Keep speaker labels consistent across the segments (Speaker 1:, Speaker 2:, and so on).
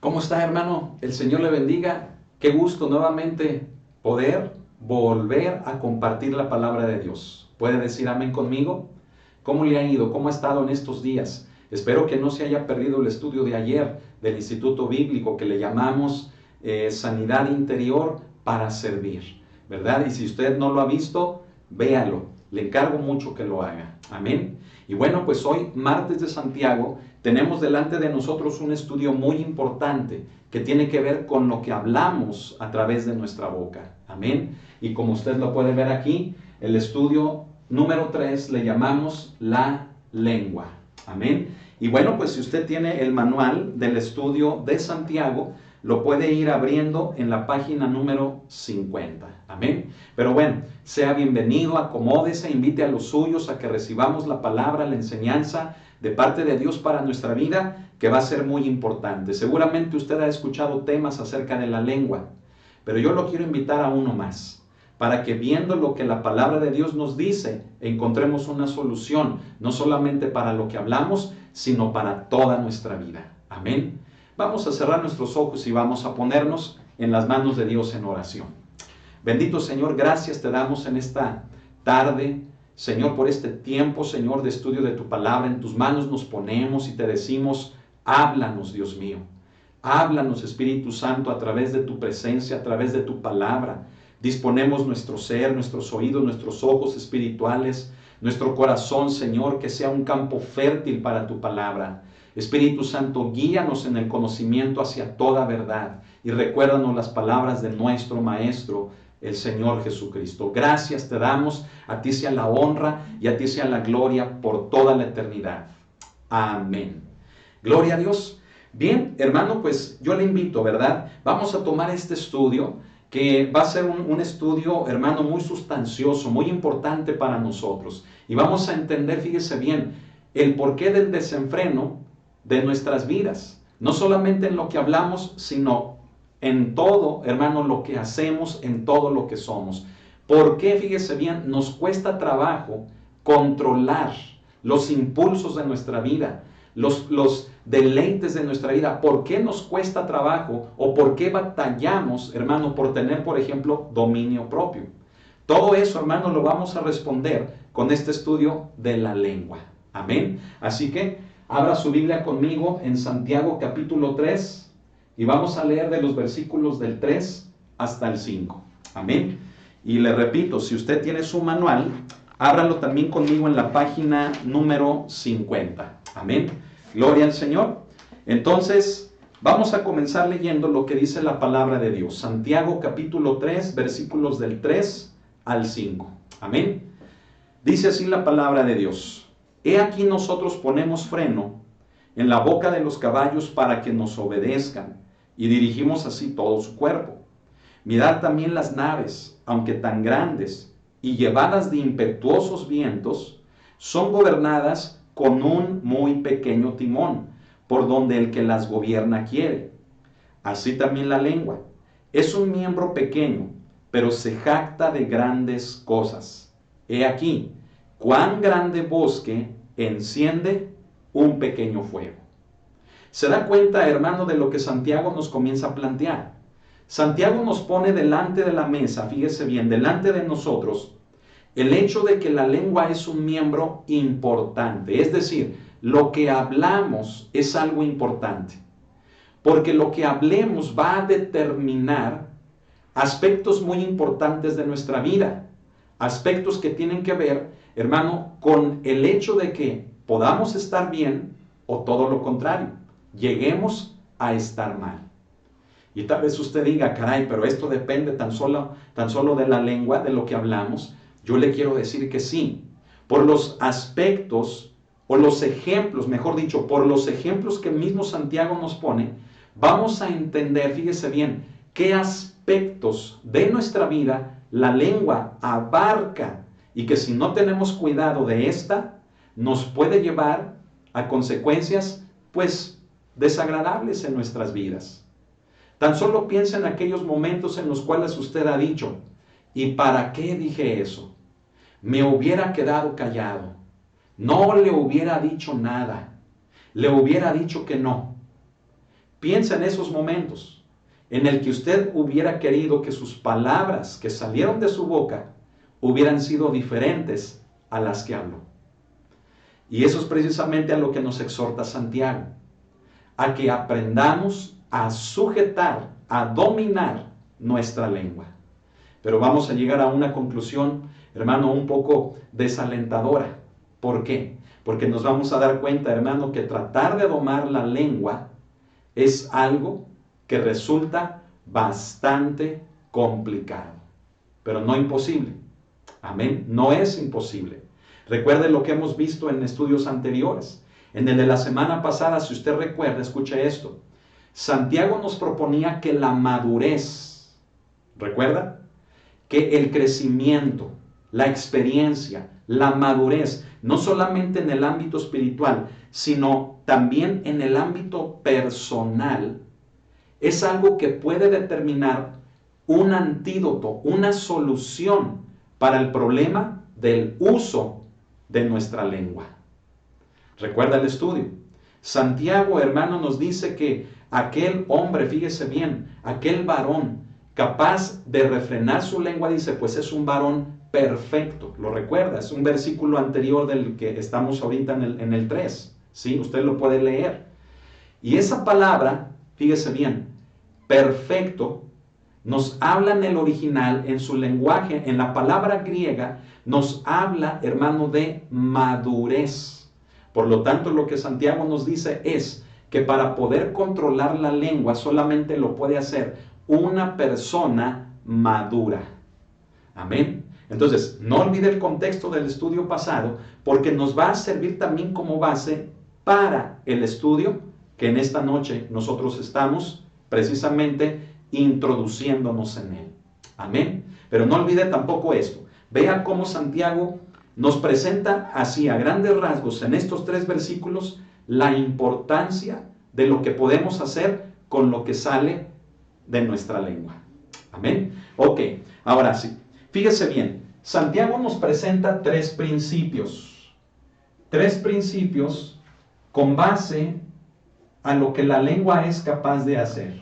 Speaker 1: ¿Cómo está, hermano? El Señor le bendiga. Qué gusto nuevamente poder volver a compartir la palabra de Dios. ¿Puede decir amén conmigo? ¿Cómo le ha ido? ¿Cómo ha estado en estos días? Espero que no se haya perdido el estudio de ayer del Instituto Bíblico que le llamamos Sanidad Interior para Servir, ¿verdad? Y si usted no lo ha visto, véalo. Le encargo mucho que lo haga. Amén. Y bueno, pues hoy, martes de Santiago, tenemos delante de nosotros un estudio muy importante que tiene que ver con lo que hablamos a través de nuestra boca. Amén. Y como usted lo puede ver aquí, el estudio número 3 le llamamos la lengua. Amén. Y bueno, pues si usted tiene el manual del estudio de Santiago, lo puede ir abriendo en la página número 50. Amén. Pero bueno, sea bienvenido, acomódese, invite a los suyos a que recibamos la palabra, la enseñanza de parte de Dios para nuestra vida, que va a ser muy importante. Seguramente usted ha escuchado temas acerca de la lengua, pero yo lo quiero invitar a uno más, para que viendo lo que la palabra de Dios nos dice, encontremos una solución, no solamente para lo que hablamos, sino para toda nuestra vida. Amén. Vamos a cerrar nuestros ojos y vamos a ponernos en las manos de Dios en oración. Bendito Señor, gracias te damos en esta tarde, Señor, por este tiempo, Señor, de estudio de tu palabra. En tus manos nos ponemos y te decimos, háblanos, Dios mío. Háblanos, Espíritu Santo, a través de tu presencia, a través de tu palabra. Disponemos nuestro ser, nuestros oídos, nuestros ojos espirituales, nuestro corazón, Señor, que sea un campo fértil para tu palabra. Espíritu Santo, guíanos en el conocimiento hacia toda verdad y recuérdanos las palabras de nuestro Maestro, el Señor Jesucristo. Gracias te damos, a ti sea la honra y a ti sea la gloria por toda la eternidad. Amén. Gloria a Dios. Bien, hermano, pues yo le invito, ¿verdad? Vamos a tomar este estudio que va a ser un estudio, hermano, muy sustancioso, muy importante para nosotros. Y vamos a entender, fíjese bien, el porqué del desenfreno de nuestras vidas. No solamente en lo que hablamos, sino en todo, hermano, lo que hacemos, en todo lo que somos. ¿Por qué, fíjese bien, nos cuesta trabajo controlar los impulsos de nuestra vida, los deleites de nuestra vida? ¿Por qué nos cuesta trabajo o por qué batallamos, hermano, por tener, por ejemplo, dominio propio? Todo eso, hermano, lo vamos a responder con este estudio de la lengua. Amén. Así que abra su Biblia conmigo en Santiago capítulo 3 y vamos a leer de los versículos del 3 hasta el 5. Amén. Y le repito, si usted tiene su manual, ábralo también conmigo en la página número 50. Amén. Gloria al Señor. Entonces, vamos a comenzar leyendo lo que dice la palabra de Dios. Santiago capítulo 3, versículos del 3 al 5. Amén. Dice así la palabra de Dios. He aquí nosotros ponemos freno en la boca de los caballos para que nos obedezcan, y dirigimos así todo su cuerpo. Mirad también las naves, aunque tan grandes y llevadas de impetuosos vientos, son gobernadas con un muy pequeño timón, por donde el que las gobierna quiere. Así también la lengua. Es un miembro pequeño, pero se jacta de grandes cosas. He aquí, cuán grande bosque enciende un pequeño fuego. ¿Se da cuenta, hermano, de lo que Santiago nos comienza a plantear? Santiago nos pone delante de la mesa, fíjese bien, delante de nosotros, el hecho de que la lengua es un miembro importante. Es decir, lo que hablamos es algo importante. Porque lo que hablemos va a determinar aspectos muy importantes de nuestra vida. Aspectos que tienen que ver, hermano, con el hecho de que podamos estar bien o todo lo contrario, lleguemos a estar mal. Y tal vez usted diga, caray, pero esto depende tan solo de la lengua, de lo que hablamos. Yo le quiero decir que sí, por los aspectos o los ejemplos, mejor dicho, por los ejemplos que el mismo Santiago nos pone, vamos a entender, fíjese bien, qué aspectos de nuestra vida la lengua abarca y que si no tenemos cuidado de esta, nos puede llevar a consecuencias, pues, desagradables en nuestras vidas. Tan solo piensa en aquellos momentos en los cuales usted ha dicho, ¿y para qué dije eso? Me hubiera quedado callado, no le hubiera dicho nada, le hubiera dicho que no. Piensa en esos momentos en el que usted hubiera querido que sus palabras que salieron de su boca hubieran sido diferentes a las que habló. Y eso es precisamente a lo que nos exhorta Santiago, a que aprendamos a sujetar, a dominar nuestra lengua. Pero vamos a llegar a una conclusión, hermano, un poco desalentadora. ¿Por qué? Porque nos vamos a dar cuenta, hermano, que tratar de domar la lengua es algo que resulta bastante complicado, pero no imposible. Amén, no es imposible. Recuerde lo que hemos visto en estudios anteriores. En el de la semana pasada, si usted recuerda, escuche esto. Santiago nos proponía que la madurez, ¿recuerda? Que el crecimiento, la experiencia, la madurez, no solamente en el ámbito espiritual, sino también en el ámbito personal, es algo que puede determinar un antídoto, una solución para el problema del uso de nuestra lengua. Recuerda el estudio. Santiago, hermano, nos dice que aquel hombre, fíjese bien, aquel varón capaz de refrenar su lengua, dice, pues es un varón perfecto. ¿Lo recuerda? Es un versículo anterior del que estamos ahorita en el 3. ¿Sí? Usted lo puede leer. Y esa palabra, fíjese bien, perfecto, nos habla en el original, en su lenguaje, en la palabra griega, nos habla, hermano, de madurez. Por lo tanto, lo que Santiago nos dice es que para poder controlar la lengua solamente lo puede hacer una persona madura. Amén. Entonces, no olvide el contexto del estudio pasado, porque nos va a servir también como base para el estudio que en esta noche nosotros estamos precisamente introduciéndonos en él. Amén. Pero no olvide tampoco esto. Vea cómo Santiago nos presenta así a grandes rasgos en estos 3 versículos la importancia de lo que podemos hacer con lo que sale de nuestra lengua. Amén. Ok, ahora sí. Fíjese bien, Santiago nos presenta 3 principios. 3 principios con base a lo que la lengua es capaz de hacer.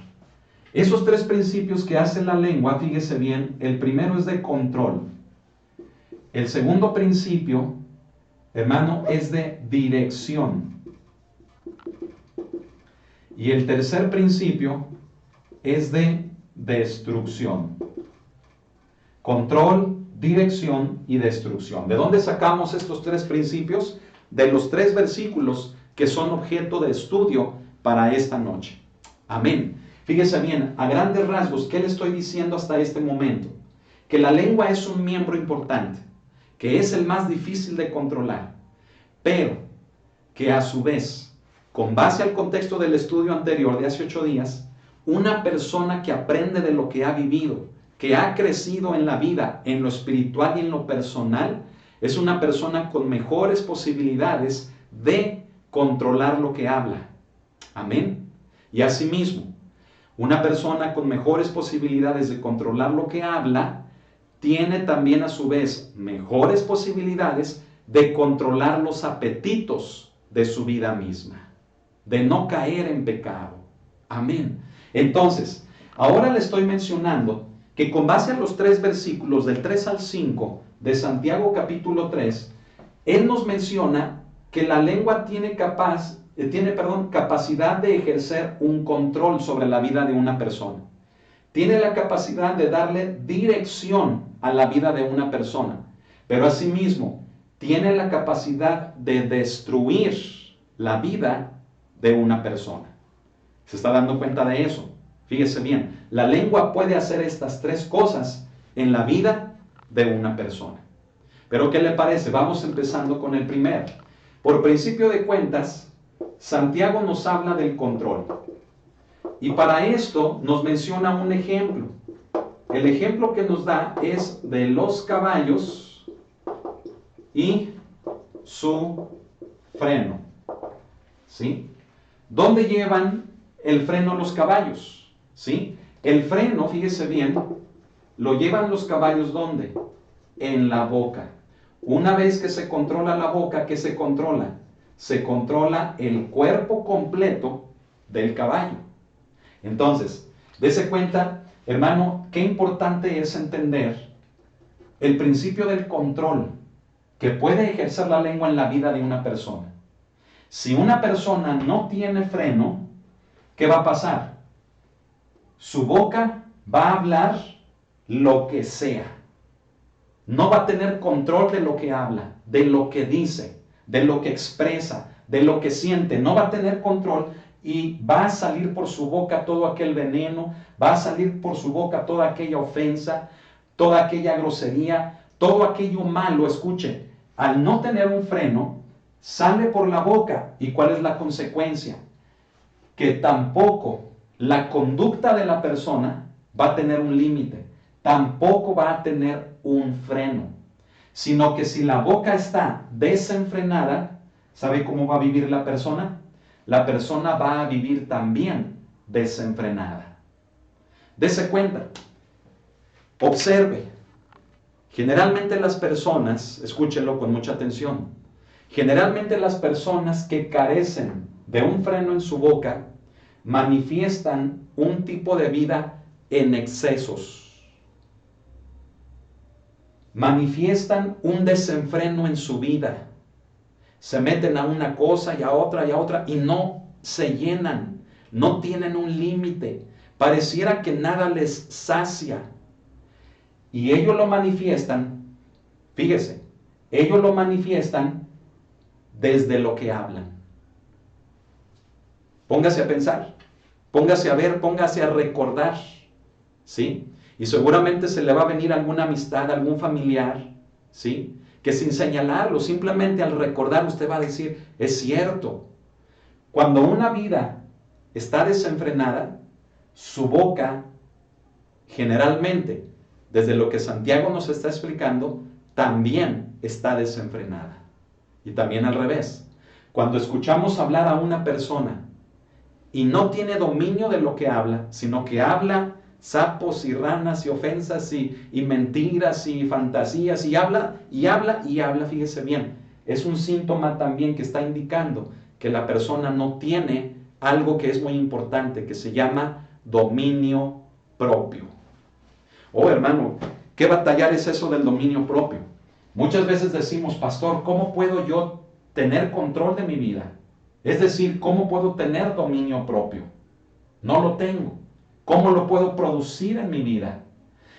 Speaker 1: Esos 3 principios que hace la lengua, fíjese bien, el primero es de control. El segundo principio, hermano, es de dirección. Y el tercer principio es de destrucción. Control, dirección y destrucción. ¿De dónde sacamos estos 3 principios? De los 3 versículos que son objeto de estudio para esta noche. Amén. Fíjese bien, a grandes rasgos, ¿qué le estoy diciendo hasta este momento? Que la lengua es un miembro importante, que es el más difícil de controlar, pero que a su vez, con base al contexto del estudio anterior de hace 8 días, una persona que aprende de lo que ha vivido, que ha crecido en la vida, en lo espiritual y en lo personal, es una persona con mejores posibilidades de controlar lo que habla. Amén. Y asimismo, una persona con mejores posibilidades de controlar lo que habla, tiene también a su vez mejores posibilidades de controlar los apetitos de su vida misma, de no caer en pecado. Amén. Entonces, ahora le estoy mencionando que con base a los 3 versículos del 3 al 5 de Santiago capítulo 3, él nos menciona que la lengua tiene capacidad de ejercer un control sobre la vida de una persona. Tiene la capacidad de darle dirección a la vida de una persona, pero asimismo tiene la capacidad de destruir la vida de una persona. ¿Se está dando cuenta de eso? Fíjese bien, la lengua puede hacer estas 3 cosas en la vida de una persona. Pero ¿qué le parece? Vamos empezando con el primero. Por principio de cuentas, Santiago nos habla del control. Y para esto nos menciona un ejemplo. El ejemplo que nos da es de los caballos y su freno. ¿Sí? ¿Dónde llevan el freno los caballos? ¿Sí? El freno, fíjese bien, lo llevan los caballos ¿dónde? En la boca. Una vez que se controla la boca, ¿qué se controla? Se controla el cuerpo completo del caballo. Entonces, dése cuenta, hermano, qué importante es entender el principio del control que puede ejercer la lengua en la vida de una persona. Si una persona no tiene freno, ¿qué va a pasar? Su boca va a hablar lo que sea. No va a tener control de lo que habla, de lo que dice, de lo que expresa, de lo que siente. No va a tener control y va a salir por su boca todo aquel veneno, va a salir por su boca toda aquella ofensa, toda aquella grosería, todo aquello malo. Escuche, al no tener un freno, sale por la boca. ¿Y cuál es la consecuencia? Que tampoco la conducta de la persona va a tener un límite, tampoco va a tener un freno, sino que si la boca está desenfrenada, ¿sabe cómo va a vivir la persona? La persona va a vivir también desenfrenada. Dese cuenta, observe, generalmente las personas, escúchenlo con mucha atención, generalmente las personas que carecen de un freno en su boca manifiestan un tipo de vida en excesos. Manifiestan un desenfreno en su vida. Se meten a una cosa y a otra y no se llenan. No tienen un límite. Pareciera que nada les sacia. Y ellos lo manifiestan, fíjese, ellos lo manifiestan desde lo que hablan. Póngase a pensar, póngase a ver, póngase a recordar, ¿sí? Y seguramente se le va a venir alguna amistad, algún familiar, ¿sí? Que sin señalarlo, simplemente al recordar usted va a decir, es cierto. Cuando una vida está desenfrenada, su boca generalmente, desde lo que Santiago nos está explicando, también está desenfrenada. Y también al revés. Cuando escuchamos hablar a una persona y no tiene dominio de lo que habla, sino que habla sapos y ranas y ofensas y mentiras y fantasías y habla, fíjese bien, es un síntoma también que está indicando que la persona no tiene algo que es muy importante, que se llama dominio propio. Oh, hermano, ¿qué batallar es eso del dominio propio? Muchas veces decimos, pastor, ¿cómo puedo yo tener control de mi vida? Es decir, ¿cómo puedo tener dominio propio? No lo tengo. ¿Cómo lo puedo producir en mi vida?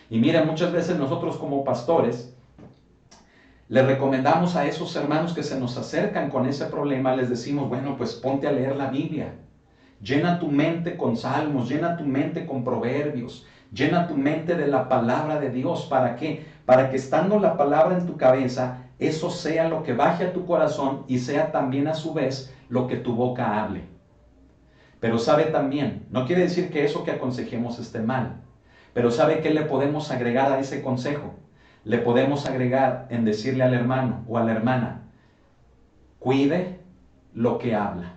Speaker 1: Y mira, muchas veces nosotros como pastores le recomendamos a esos hermanos que se nos acercan con ese problema, les decimos, bueno, pues ponte a leer la Biblia. Llena tu mente con salmos, llena tu mente con proverbios, llena tu mente de la palabra de Dios. ¿Para qué? Para que estando la palabra en tu cabeza, eso sea lo que baje a tu corazón y sea también a su vez lo que tu boca hable. Pero sabe también, no quiere decir que eso que aconsejemos esté mal, pero ¿sabe qué le podemos agregar a ese consejo? Le podemos agregar en decirle al hermano o a la hermana, cuide lo que habla.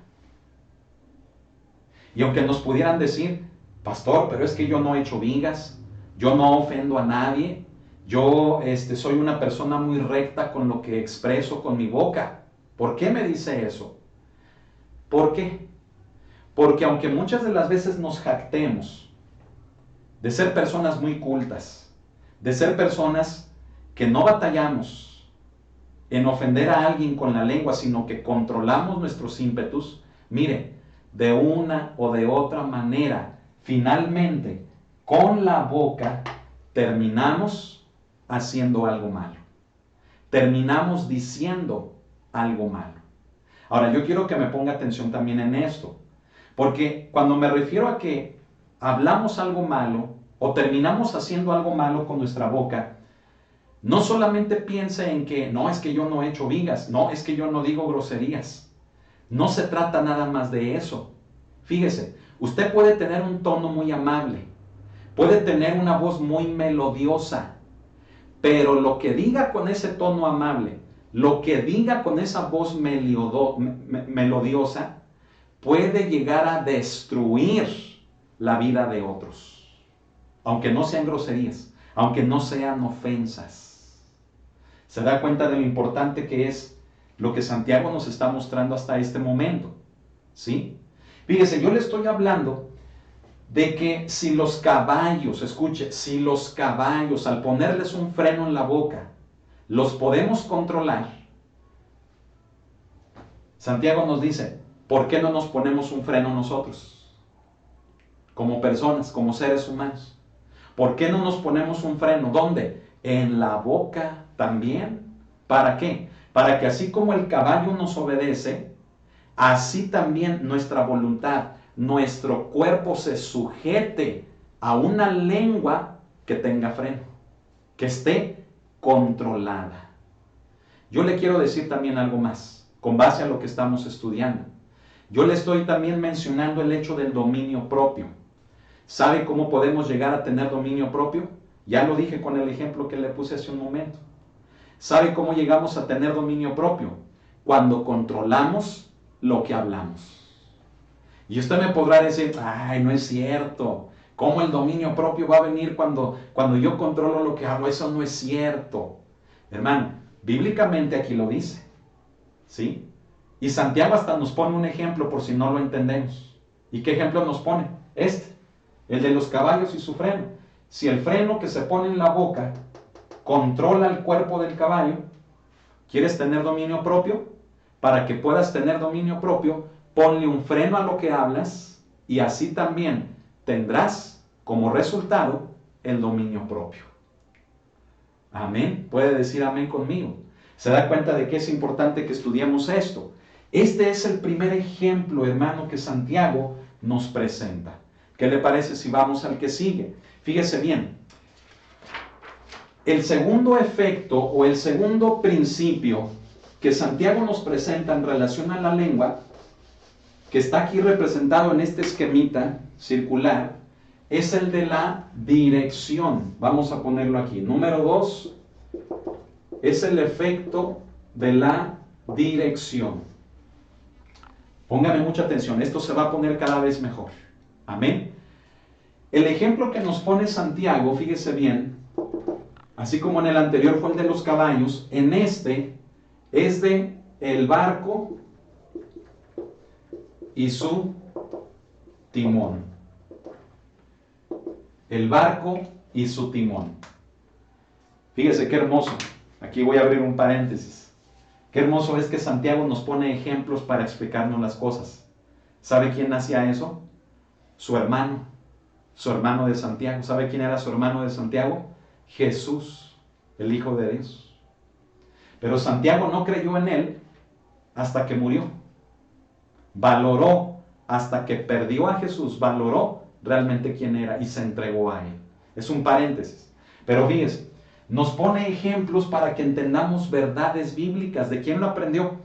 Speaker 1: Y aunque nos pudieran decir, pastor, pero es que yo no he hecho vigas, yo no ofendo a nadie, yo soy una persona muy recta con lo que expreso con mi boca. ¿Por qué me dice eso? ¿Por qué? Porque aunque muchas de las veces nos jactemos de ser personas muy cultas, de ser personas que no batallamos en ofender a alguien con la lengua, sino que controlamos nuestros ímpetus, mire, de una o de otra manera, finalmente, con la boca, terminamos haciendo algo malo. Terminamos diciendo algo malo. Ahora, yo quiero que me ponga atención también en esto, porque cuando me refiero a que hablamos algo malo o terminamos haciendo algo malo con nuestra boca, no solamente piense en que, no, es que yo no he hecho vigas, no, es que yo no digo groserías. No se trata nada más de eso. Fíjese, usted puede tener un tono muy amable, puede tener una voz muy melodiosa, pero lo que diga con ese tono amable, lo que diga con esa voz melodiosa, puede llegar a destruir la vida de otros. Aunque no sean groserías, aunque no sean ofensas. ¿Se da cuenta de lo importante que es lo que Santiago nos está mostrando hasta este momento? ¿Sí? Fíjese, yo le estoy hablando de que si los caballos, escuche, si los caballos al ponerles un freno en la boca, los podemos controlar, Santiago nos dice, ¿por qué no nos ponemos un freno nosotros? Como personas, como seres humanos. ¿Por qué no nos ponemos un freno? ¿Dónde? En la boca también. ¿Para qué? Para que así como el caballo nos obedece, así también nuestra voluntad, nuestro cuerpo se sujete a una lengua que tenga freno, que esté controlada. Yo le quiero decir también algo más, con base a lo que estamos estudiando. Yo le estoy también mencionando el hecho del dominio propio. ¿Sabe cómo podemos llegar a tener dominio propio? Ya lo dije con el ejemplo que le puse hace un momento. ¿Sabe cómo llegamos a tener dominio propio? Cuando controlamos lo que hablamos. Y usted me podrá decir, ay, no es cierto. ¿Cómo el dominio propio va a venir cuando yo controlo lo que hablo? Eso no es cierto. Hermano, bíblicamente aquí lo dice. ¿Sí? Y Santiago hasta nos pone un ejemplo por si no lo entendemos. ¿Y qué ejemplo nos pone? El de los caballos y su freno. Si el freno que se pone en la boca controla el cuerpo del caballo, ¿quieres tener dominio propio? Para que puedas tener dominio propio, ponle un freno a lo que hablas y así también tendrás como resultado el dominio propio. Amén. Puede decir amén conmigo. ¿Se da cuenta de que es importante que estudiemos esto? Este es el primer ejemplo, hermano, que Santiago nos presenta. ¿Qué le parece si vamos al que sigue? Fíjese bien. El segundo efecto o el segundo principio que Santiago nos presenta en relación a la lengua, que está aquí representado en este esquemita circular, es el de la dirección. Vamos a ponerlo aquí. Número 2 es el efecto de la dirección. Póngame mucha atención, esto se va a poner cada vez mejor. Amén. El ejemplo que nos pone Santiago, fíjese bien, así como en el anterior fue el de los caballos, en este es de el barco y su timón. El barco y su timón. Fíjese qué hermoso. Aquí voy a abrir un paréntesis. Qué hermoso es que Santiago nos pone ejemplos para explicarnos las cosas. ¿Sabe quién hacía eso? Su hermano de Santiago. ¿Sabe quién era su hermano de Santiago? Jesús, el Hijo de Dios. Pero Santiago no creyó en él hasta que murió. Valoró hasta que perdió a Jesús, valoró realmente quién era y se entregó a él. Es un paréntesis. Pero fíjese, nos pone ejemplos para que entendamos verdades bíblicas. ¿De quién lo aprendió?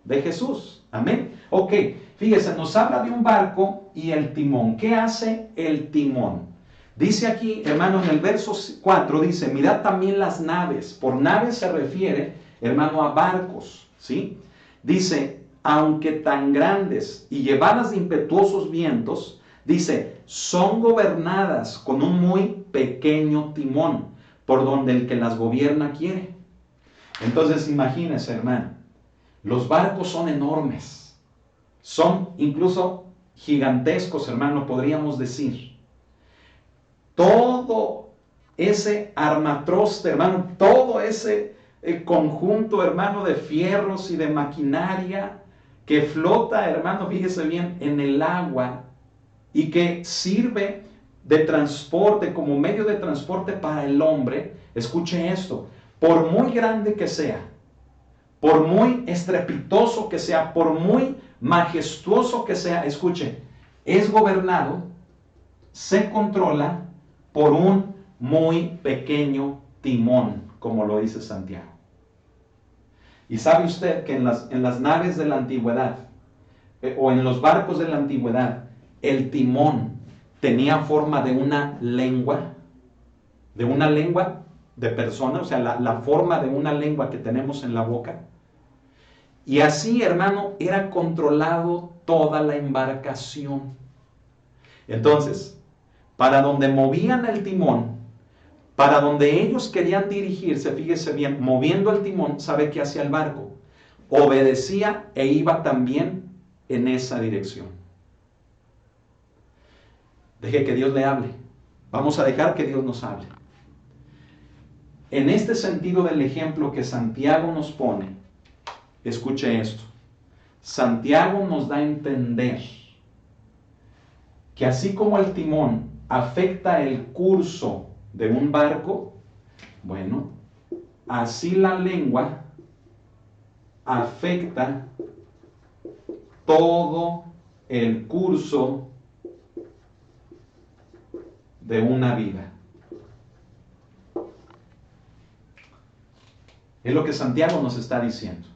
Speaker 1: De Jesús. Amén. Ok, fíjese, nos habla de un barco y el timón. ¿Qué hace el timón? Dice aquí, hermano, en el verso 4, dice, mirad también las naves. Por naves se refiere, hermano, a barcos, ¿sí? Dice, aunque tan grandes y llevadas de impetuosos vientos, dice, son gobernadas con un muy pequeño timón, por donde el que las gobierna quiere. Entonces, imagínense, hermano, los barcos son enormes, son incluso gigantescos, hermano, podríamos decir. Todo ese armatroste, hermano, todo ese conjunto, hermano, de fierros y de maquinaria que flota, hermano, fíjese bien, en el agua y que sirve de transporte, como medio de transporte para el hombre. Escuche esto, por muy grande que sea, por muy estrepitoso que sea, por muy majestuoso que sea, escuche, es gobernado, se controla por un muy pequeño timón, como lo dice Santiago. Y sabe usted que en las naves de la antigüedad, o en los barcos de la antigüedad, el timón tenía forma de una lengua de persona, o sea, la forma de una lengua que tenemos en la boca. Y así, hermano, era controlado toda la embarcación. Entonces, para donde movían el timón, para donde ellos querían dirigirse, fíjese bien, moviendo el timón, ¿sabe qué hacía el barco? Obedecía e iba también en esa dirección. Deje que Dios le hable. Vamos a dejar que Dios nos hable. En este sentido del ejemplo que Santiago nos pone, escuche esto. Santiago nos da a entender que así como el timón afecta el curso de un barco, bueno, así la lengua afecta todo el curso de una vida. Es lo que Santiago nos está diciendo.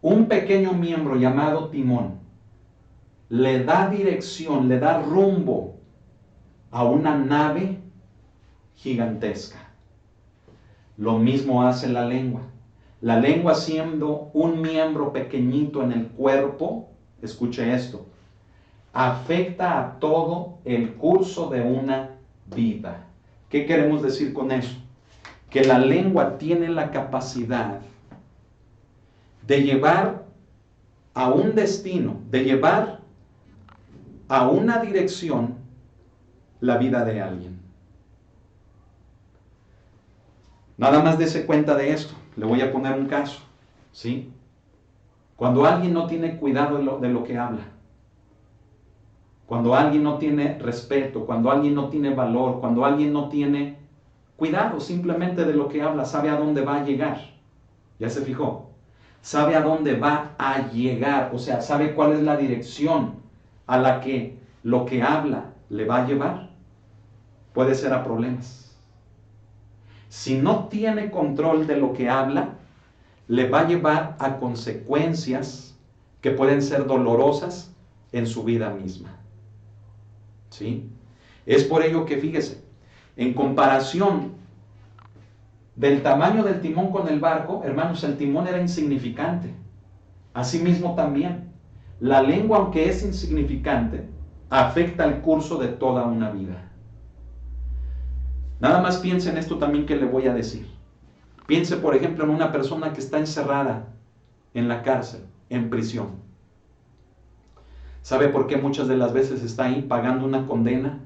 Speaker 1: Un pequeño miembro llamado timón le da dirección, le da rumbo a una nave gigantesca. Lo mismo hace la lengua. La lengua, siendo un miembro pequeñito en el cuerpo, escuche esto, afecta a todo el curso de una vida. ¿Qué queremos decir con eso? Que la lengua tiene la capacidad de llevar a un destino, de llevar a una dirección la vida de alguien. Nada más dése cuenta de esto. Le voy a poner un caso, ¿sí? Cuando alguien no tiene cuidado de lo que habla, cuando alguien no tiene respeto, cuando alguien no tiene valor, cuando alguien no tiene cuidado simplemente de lo que habla, sabe a dónde va a llegar. ¿Ya se fijó? Sabe a dónde va a llegar, o sea, sabe cuál es la dirección a la que lo que habla le va a llevar. Puede ser a problemas. Si no tiene control de lo que habla, le va a llevar a consecuencias que pueden ser dolorosas en su vida misma. ¿Sí? Es por ello que, fíjese, en comparación del tamaño del timón con el barco, hermanos, el timón era insignificante. Asimismo también, la lengua, aunque es insignificante, afecta el curso de toda una vida. Nada más piense en esto también que le voy a decir. Piense, por ejemplo, en una persona que está encerrada en la cárcel, en prisión. ¿Sabe por qué muchas de las veces está ahí pagando una condena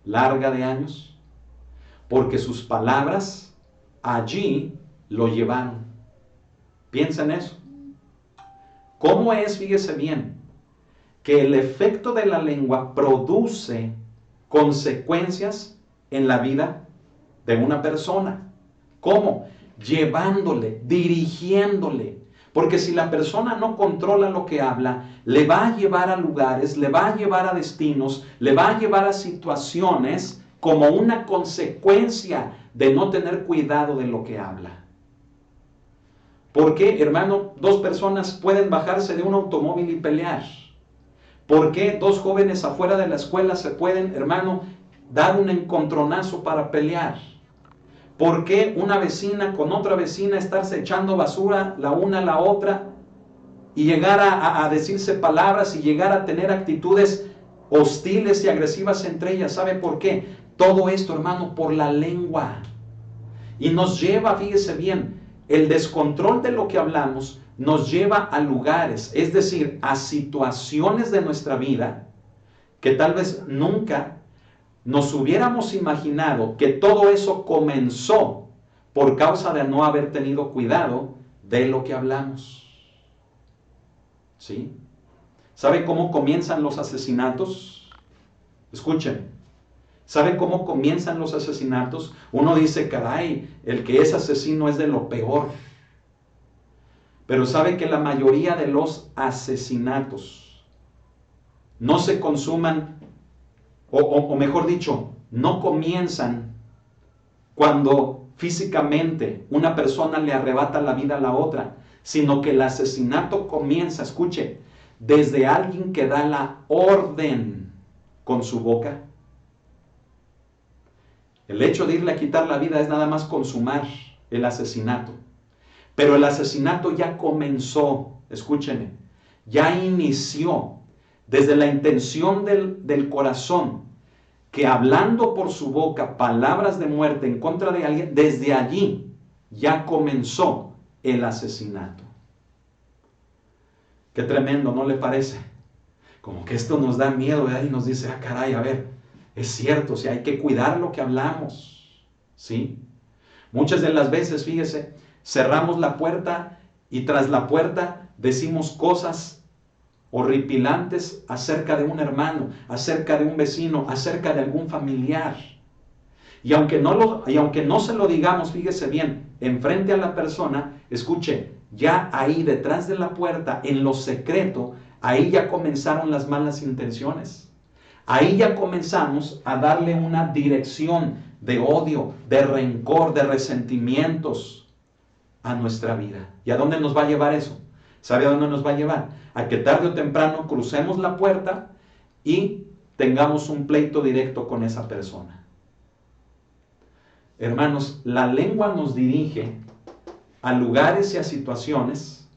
Speaker 1: larga de años? Porque sus palabras allí lo llevaron. Piensa en eso. ¿Cómo es, fíjese bien, que el efecto de la lengua produce consecuencias en la vida de una persona? ¿Cómo? Llevándole, dirigiéndole. Porque si la persona no controla lo que habla, le va a llevar a lugares, le va a llevar a destinos, le va a llevar a situaciones como una consecuencia de no tener cuidado de lo que habla. ¿Por qué, hermano, dos personas pueden bajarse de un automóvil y pelear? ¿Por qué dos jóvenes afuera de la escuela se pueden, hermano, dar un encontronazo para pelear? ¿Por qué una vecina con otra vecina estarse echando basura la una a la otra y llegar a decirse palabras y llegar a tener actitudes hostiles y agresivas entre ellas? ¿Sabe por qué? Todo esto, hermano, por la lengua. Y nos lleva, fíjese bien, el descontrol de lo que hablamos nos lleva a lugares, es decir, a situaciones de nuestra vida que tal vez nunca nos hubiéramos imaginado que todo eso comenzó por causa de no haber tenido cuidado de lo que hablamos. ¿Sí? ¿Sabe cómo comienzan los asesinatos? Escuchen. ¿Sabe cómo comienzan los asesinatos? Uno dice, caray, el que es asesino es de lo peor. Pero sabe que la mayoría de los asesinatos no se consuman, o mejor dicho, no comienzan cuando físicamente una persona le arrebata la vida a la otra, sino que el asesinato comienza, escuche, desde alguien que da la orden con su boca. El hecho de irle a quitar la vida es nada más consumar el asesinato. Pero el asesinato ya comenzó, escúcheme, ya inició desde la intención del corazón, que hablando por su boca palabras de muerte en contra de alguien, desde allí ya comenzó el asesinato. Qué tremendo, ¿no le parece? Como que esto nos da miedo, ¿verdad? Y nos dice, caray, a ver, Es cierto, si hay que cuidar lo que hablamos, ¿sí? Muchas de las veces, fíjese, cerramos la puerta y tras la puerta decimos cosas horripilantes acerca de un hermano, acerca de un vecino, acerca de algún familiar. Y aunque no se lo digamos, fíjese bien, enfrente a la persona, escuche, ya ahí detrás de la puerta, en lo secreto, ahí ya comenzaron las malas intenciones. Ahí ya comenzamos a darle una dirección de odio, de rencor, de resentimientos a nuestra vida. ¿Y a dónde nos va a llevar eso? ¿Sabe a dónde nos va a llevar? A que tarde o temprano crucemos la puerta y tengamos un pleito directo con esa persona. Hermanos, la lengua nos dirige a lugares y a situaciones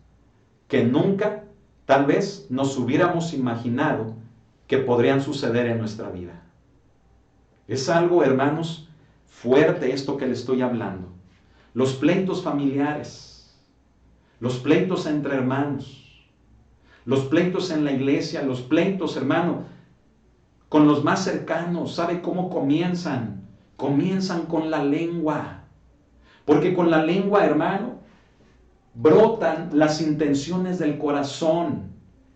Speaker 1: que nunca, tal vez, nos hubiéramos imaginado que podrían suceder en nuestra vida. Es algo, hermanos, fuerte esto que le estoy hablando. Los pleitos familiares, los pleitos entre hermanos, los pleitos en la iglesia, los pleitos, hermano, con los más cercanos. ¿Sabe cómo comienzan? Comienzan con la lengua. Porque con la lengua, hermano, brotan las intenciones del corazón.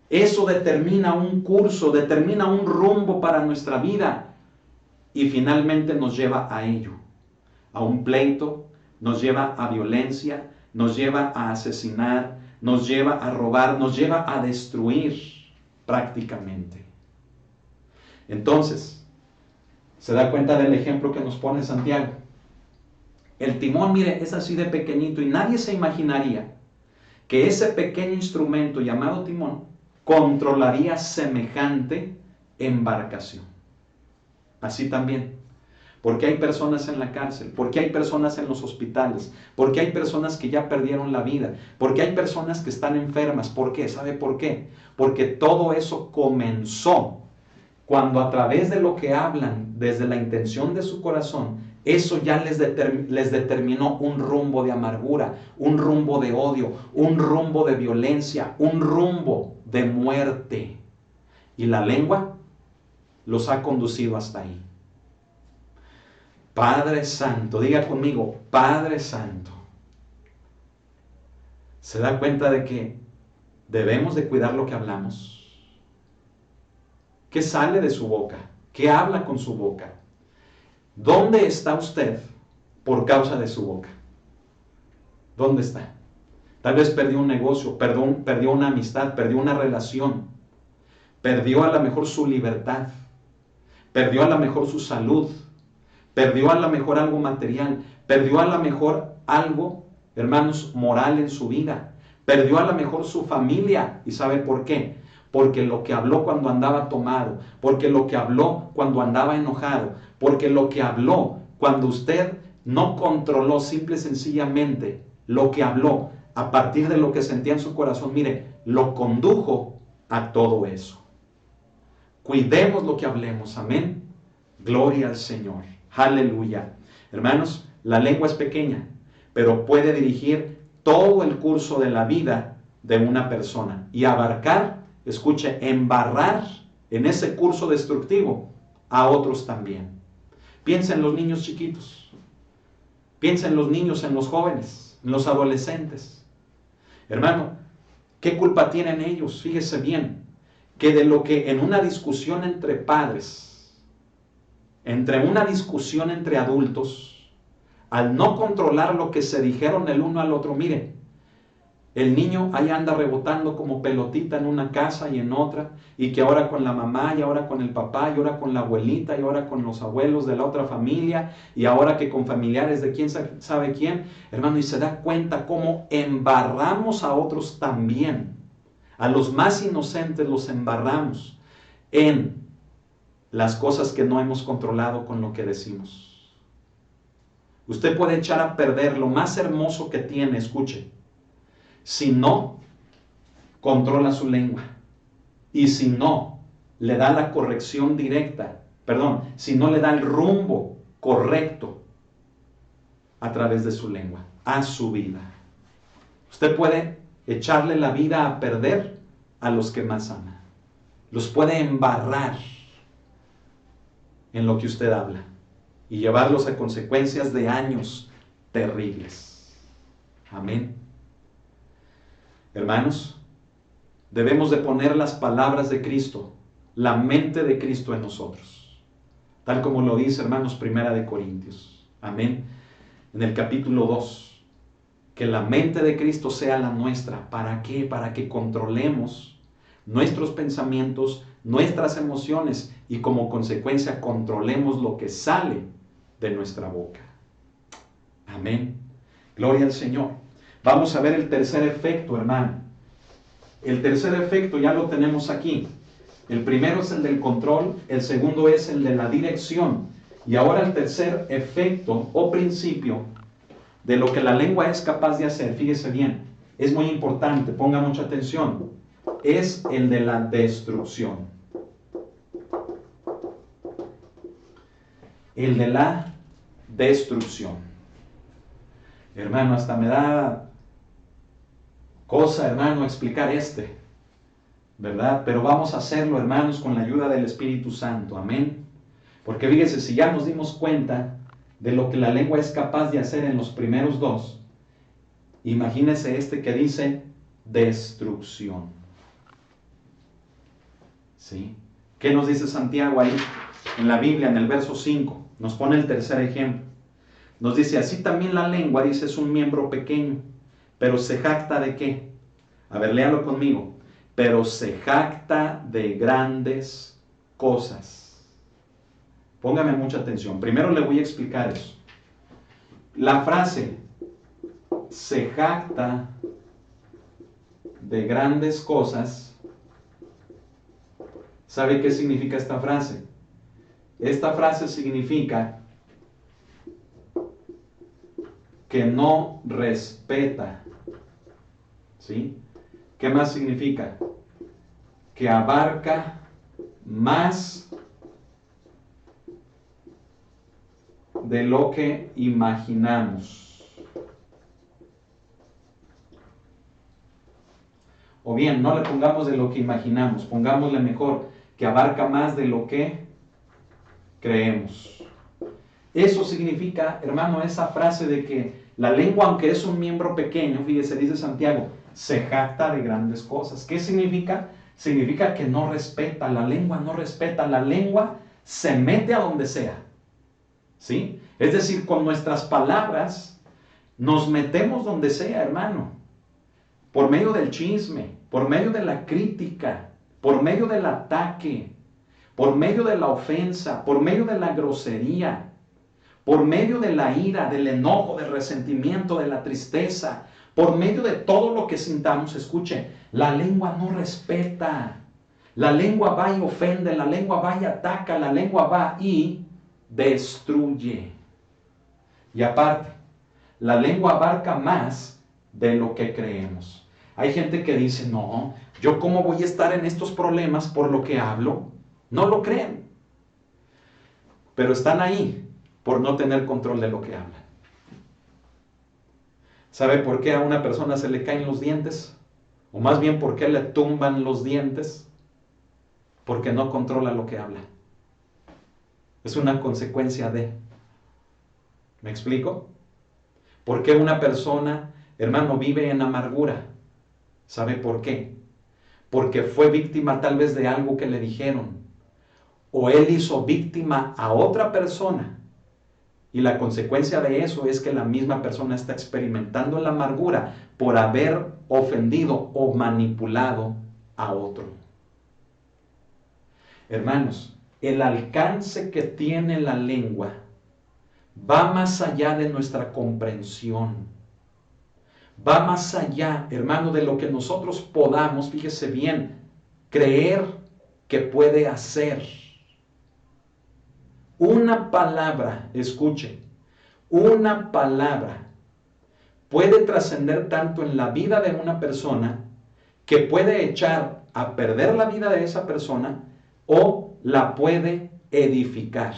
Speaker 1: Eso determina un curso, determina un rumbo para nuestra vida y finalmente nos lleva a ello, a un pleito, nos lleva a violencia, nos lleva a asesinar, nos lleva a robar, nos lleva a destruir prácticamente. Entonces, ¿se da cuenta del ejemplo que nos pone Santiago? El timón, mire, es así de pequeñito y nadie se imaginaría que ese pequeño instrumento llamado timón controlaría semejante embarcación. Así también, porque hay personas en la cárcel, porque hay personas en los hospitales, porque hay personas que ya perdieron la vida, porque hay personas que están enfermas. ¿Por qué? ¿Sabe por qué? Porque todo eso comenzó cuando a través de lo que hablan, desde la intención de su corazón, eso ya les determinó un rumbo de amargura, un rumbo de odio, un rumbo de violencia, un rumbo de muerte. Y la lengua los ha conducido hasta ahí. Padre Santo, diga conmigo, Padre Santo. ¿Se da cuenta de que debemos de cuidar lo que hablamos? ¿Qué sale de su boca? ¿Qué habla con su boca? ¿Dónde está usted por causa de su boca? ¿Dónde está? Tal vez perdió un negocio, perdió una amistad, perdió una relación, perdió a lo mejor su libertad, perdió a lo mejor su salud, perdió a lo mejor algo material, perdió a lo mejor algo, hermanos, moral en su vida, perdió a lo mejor su familia. ¿Y sabe por qué? Porque lo que habló cuando andaba tomado, porque lo que habló cuando andaba enojado, porque lo que habló cuando usted no controló simple y sencillamente lo que habló a partir de lo que sentía en su corazón, mire, lo condujo a todo eso. Cuidemos lo que hablemos, amén. Gloria al Señor, aleluya. Hermanos, la lengua es pequeña, pero puede dirigir todo el curso de la vida de una persona y abarcar, escuche, embarrar en ese curso destructivo a otros también. Piensa en los niños chiquitos, piensa en los niños, en los jóvenes, en los adolescentes. Hermano, ¿qué culpa tienen ellos? Fíjese bien, que de lo que en una discusión entre padres, entre una discusión entre adultos, al no controlar lo que se dijeron el uno al otro, mire, el niño ahí anda rebotando como pelotita en una casa y en otra, y que ahora con la mamá, y ahora con el papá, y ahora con la abuelita, y ahora con los abuelos de la otra familia, y ahora que con familiares de quién sabe quién, hermano, y se da cuenta cómo embarramos a otros también. A los más inocentes los embarramos en las cosas que no hemos controlado con lo que decimos. Usted puede echar a perder lo más hermoso que tiene, escuche, si no controla su lengua y si no le da la corrección directa, si no le da el rumbo correcto a través de su lengua, a su vida. Usted puede echarle la vida a perder a los que más ama. Los puede embarrar. en lo que usted habla y llevarlos a consecuencias de años terribles. Amén. Hermanos, debemos de poner las palabras de Cristo, la mente de Cristo en nosotros, tal como lo dice, hermanos, Primera de Corintios. Amén. En el capítulo 2. Que la mente de Cristo sea la nuestra. ¿Para qué? Para que controlemos nuestros pensamientos, nuestras emociones y como consecuencia controlemos lo que sale de nuestra boca. Amén. Gloria al Señor. Vamos a ver el tercer efecto, hermano. El tercer efecto ya lo tenemos aquí. El primero es el del control, el segundo es el de la dirección. Y ahora el tercer efecto o principio de lo que la lengua es capaz de hacer, fíjese bien, es muy importante, ponga mucha atención, es el de la destrucción. El de la destrucción. Hermano, hasta me da cosa, hermano, explicar ¿verdad? Pero vamos a hacerlo, hermanos, con la ayuda del Espíritu Santo, amén. Porque fíjese, si ya nos dimos cuenta de lo que la lengua es capaz de hacer en los primeros dos, imagínese que dice destrucción. ¿Sí? ¿Qué nos dice Santiago ahí en la Biblia, en el verso 5? Nos pone el tercer ejemplo. Nos dice, así también la lengua, dice, es un miembro pequeño, pero se jacta ¿de qué? A ver, léalo conmigo. Pero se jacta de grandes cosas. Póngame mucha atención. Primero le voy a explicar eso. La frase se jacta de grandes cosas. ¿Sabe qué significa esta frase? Esta frase significa que no respeta. ¿Sí? ¿Qué más significa? Que abarca más de lo que imaginamos. O bien, no le pongamos de lo que imaginamos, pongámosle mejor, que abarca más de lo que creemos. Eso significa, hermano, esa frase de que la lengua, aunque es un miembro pequeño, fíjese, dice Santiago, se jacta de grandes cosas. ¿Qué significa? Significa que no respeta, la lengua no respeta, la lengua se mete a donde sea. ¿Sí? Es decir, con nuestras palabras nos metemos donde sea, hermano. Por medio del chisme, por medio de la crítica, por medio del ataque, por medio de la ofensa, por medio de la grosería, por medio de la ira, del enojo, del resentimiento, de la tristeza, por medio de todo lo que sintamos. Escuche, la lengua no respeta. La lengua va y ofende, la lengua va y ataca, la lengua va y destruye. Y aparte, la lengua abarca más de lo que creemos. Hay gente que dice, no, ¿yo cómo voy a estar en estos problemas por lo que hablo? No lo creen. Pero están ahí por no tener control de lo que hablan. ¿Sabe por qué a una persona se le caen los dientes? O más bien, ¿por qué le tumban los dientes? Porque no controla lo que habla. Es una consecuencia de. ¿Me explico? ¿Por qué una persona, hermano, vive en amargura? ¿Sabe por qué? Porque fue víctima tal vez de algo que le dijeron. O él hizo víctima a otra persona. Y la consecuencia de eso es que la misma persona está experimentando la amargura por haber ofendido o manipulado a otro. Hermanos, el alcance que tiene la lengua va más allá de nuestra comprensión. Va más allá, hermano, de lo que nosotros podamos, fíjese bien, creer que puede hacer. Una palabra, escuche, una palabra puede trascender tanto en la vida de una persona que puede echar a perder la vida de esa persona o la puede edificar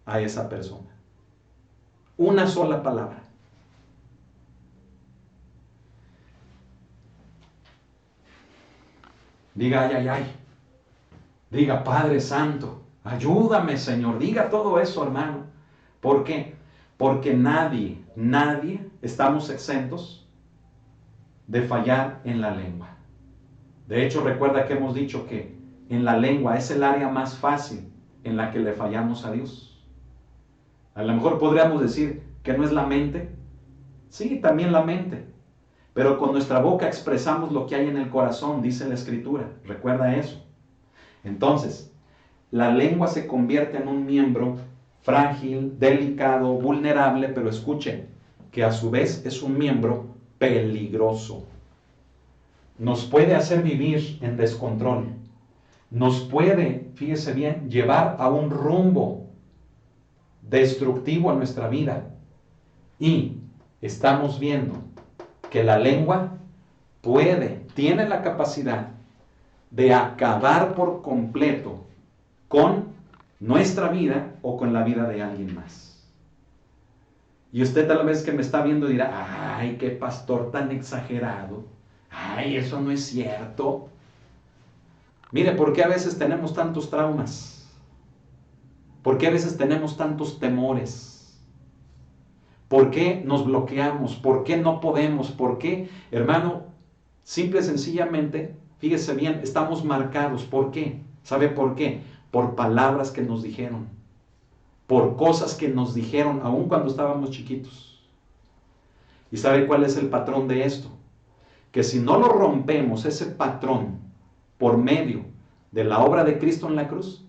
Speaker 1: a esa persona. Una sola palabra. Diga ay, ay, ay. Diga Padre Santo. Ayúdame, Señor. Diga todo eso, hermano. ¿Por qué? Porque nadie estamos exentos de fallar en la lengua. De hecho, recuerda que hemos dicho que en la lengua es el área más fácil en la que le fallamos a Dios. A lo mejor podríamos decir que no es la mente. Sí, también la mente. Pero con nuestra boca expresamos lo que hay en el corazón, dice la Escritura. Recuerda eso. Entonces, la lengua se convierte en un miembro frágil, delicado, vulnerable, pero escuchen, que a su vez es un miembro peligroso. Nos puede hacer vivir en descontrol. Nos puede, fíjese bien, llevar a un rumbo destructivo en nuestra vida. Y estamos viendo que la lengua tiene la capacidad de acabar por completo con nuestra vida o con la vida de alguien más. Y usted tal vez que me está viendo dirá, ay, qué pastor tan exagerado. Ay, eso no es cierto. Mire, ¿por qué a veces tenemos tantos traumas? ¿Por qué a veces tenemos tantos temores? ¿Por qué nos bloqueamos? ¿Por qué no podemos? ¿Por qué, hermano? Simple y sencillamente, fíjese bien, estamos marcados. ¿Por qué? ¿Sabe por qué? Por palabras que nos dijeron. Por cosas que nos dijeron aun cuando estábamos chiquitos. ¿Y sabe cuál es el patrón de esto? Que si no lo rompemos, ese patrón, por medio de la obra de Cristo en la cruz,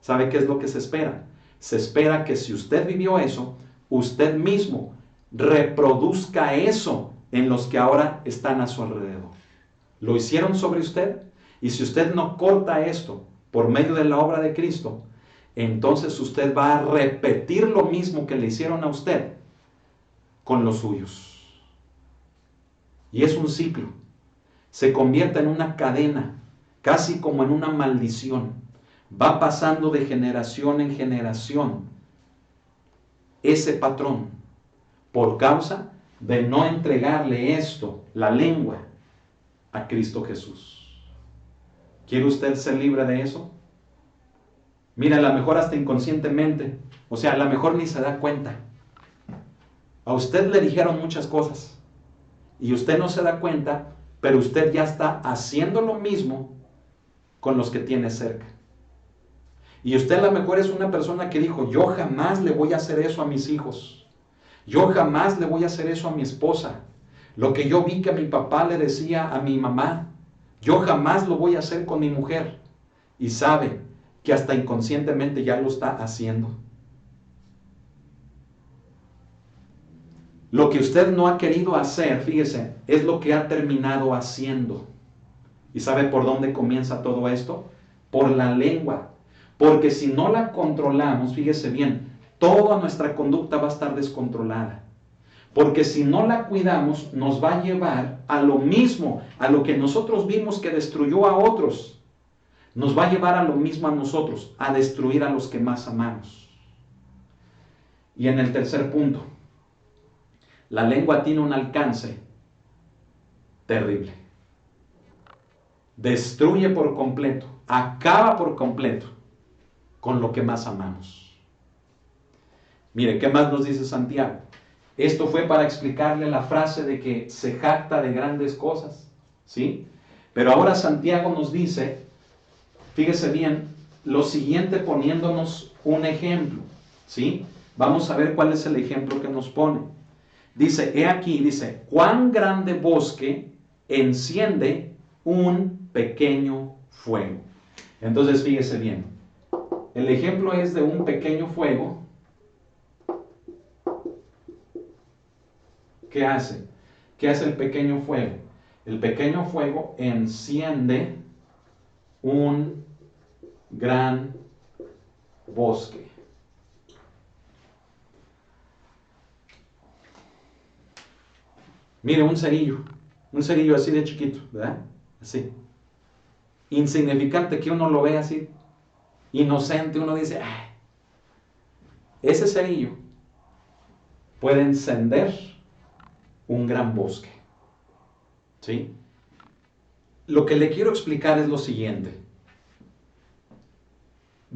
Speaker 1: ¿sabe qué es lo que se espera? Se espera que si usted vivió eso, usted mismo reproduzca eso en los que ahora están a su alrededor. Lo hicieron sobre usted, y si usted no corta esto por medio de la obra de Cristo, entonces usted va a repetir lo mismo que le hicieron a usted con los suyos. Y es un ciclo. Se convierte en una cadena, casi como en una maldición. Va pasando de generación en generación ese patrón por causa de no entregarle esto, la lengua, a Cristo Jesús. ¿Quiere usted ser libre de eso? Mira, a lo mejor hasta inconscientemente, o sea, a lo mejor ni se da cuenta. A usted le dijeron muchas cosas y usted no se da cuenta, pero usted ya está haciendo lo mismo con los que tiene cerca. Y usted a lo mejor es una persona que dijo, yo jamás le voy a hacer eso a mis hijos. Yo jamás le voy a hacer eso a mi esposa. Lo que yo vi que mi papá le decía a mi mamá, yo jamás lo voy a hacer con mi mujer. Y sabe que hasta inconscientemente ya lo está haciendo. Lo que usted no ha querido hacer, fíjese, es lo que ha terminado haciendo. ¿Y sabe por dónde comienza todo esto? Por la lengua. Porque si no la controlamos, fíjese bien, toda nuestra conducta va a estar descontrolada. Porque si no la cuidamos, nos va a llevar a lo mismo, a lo que nosotros vimos que destruyó a otros. Nos va a llevar a lo mismo a nosotros, a destruir a los que más amamos. Y en el tercer punto, la lengua tiene un alcance terrible. Destruye por completo, acaba por completo con lo que más amamos. Mire, ¿qué más nos dice Santiago? Esto fue para explicarle la frase de que se jacta de grandes cosas, ¿sí? Pero ahora Santiago nos dice, fíjese bien, lo siguiente poniéndonos un ejemplo, ¿sí? Vamos a ver cuál es el ejemplo que nos pone. Dice, he aquí, dice, cuán grande bosque enciende un pequeño fuego. Entonces, fíjese bien, el ejemplo es de un pequeño fuego. ¿Qué hace? ¿Qué hace el pequeño fuego? El pequeño fuego enciende un gran bosque. Mire, un cerillo así de chiquito, ¿verdad? Así. Insignificante, que uno lo ve así, inocente, uno dice, ay, ese cerillo puede encender un gran bosque. ¿Sí? Lo que le quiero explicar es lo siguiente.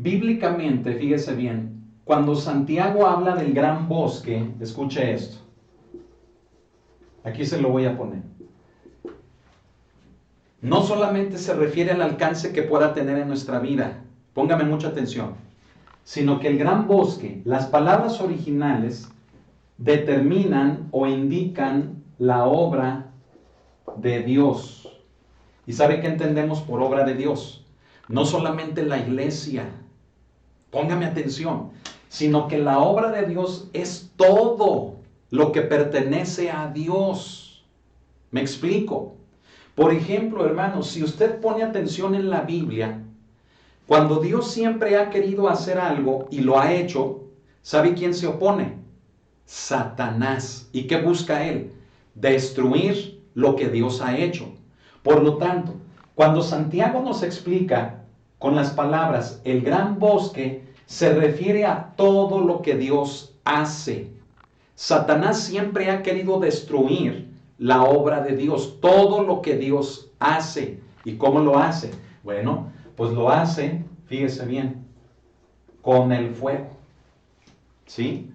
Speaker 1: Bíblicamente, fíjese bien, cuando Santiago habla del gran bosque, escuche esto. Aquí se lo voy a poner. No solamente se refiere al alcance que pueda tener en nuestra vida, póngame mucha atención, sino que el gran bosque, las palabras originales determinan o indican la obra de Dios. ¿Y sabe qué entendemos por obra de Dios? No solamente la iglesia, póngame atención, sino que la obra de Dios es todo lo que pertenece a Dios. ¿Me explico? Por ejemplo, hermanos, si usted pone atención en la Biblia, cuando Dios siempre ha querido hacer algo y lo ha hecho, ¿sabe quién se opone? Satanás. ¿Y qué busca él? Destruir lo que Dios ha hecho. Por lo tanto, cuando Santiago nos explica con las palabras el gran bosque, se refiere a todo lo que Dios hace. Satanás siempre ha querido destruir la obra de Dios, todo lo que Dios hace. ¿Y cómo lo hace? Bueno, pues lo hace, fíjese bien, con el fuego. ¿Sí?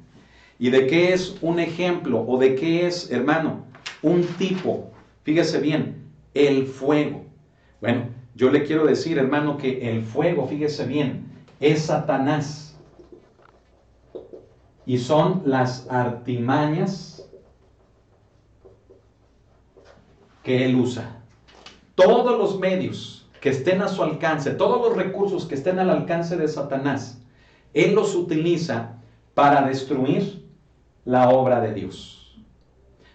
Speaker 1: ¿Y de qué es un ejemplo? ¿O de qué es, hermano, un tipo? Fíjese bien, el fuego. Bueno, yo le quiero decir, hermano, que el fuego, fíjese bien, es Satanás. Y son las artimañas que él usa. Todos los medios que estén a su alcance, todos los recursos que estén al alcance de Satanás, él los utiliza para destruir la obra de Dios.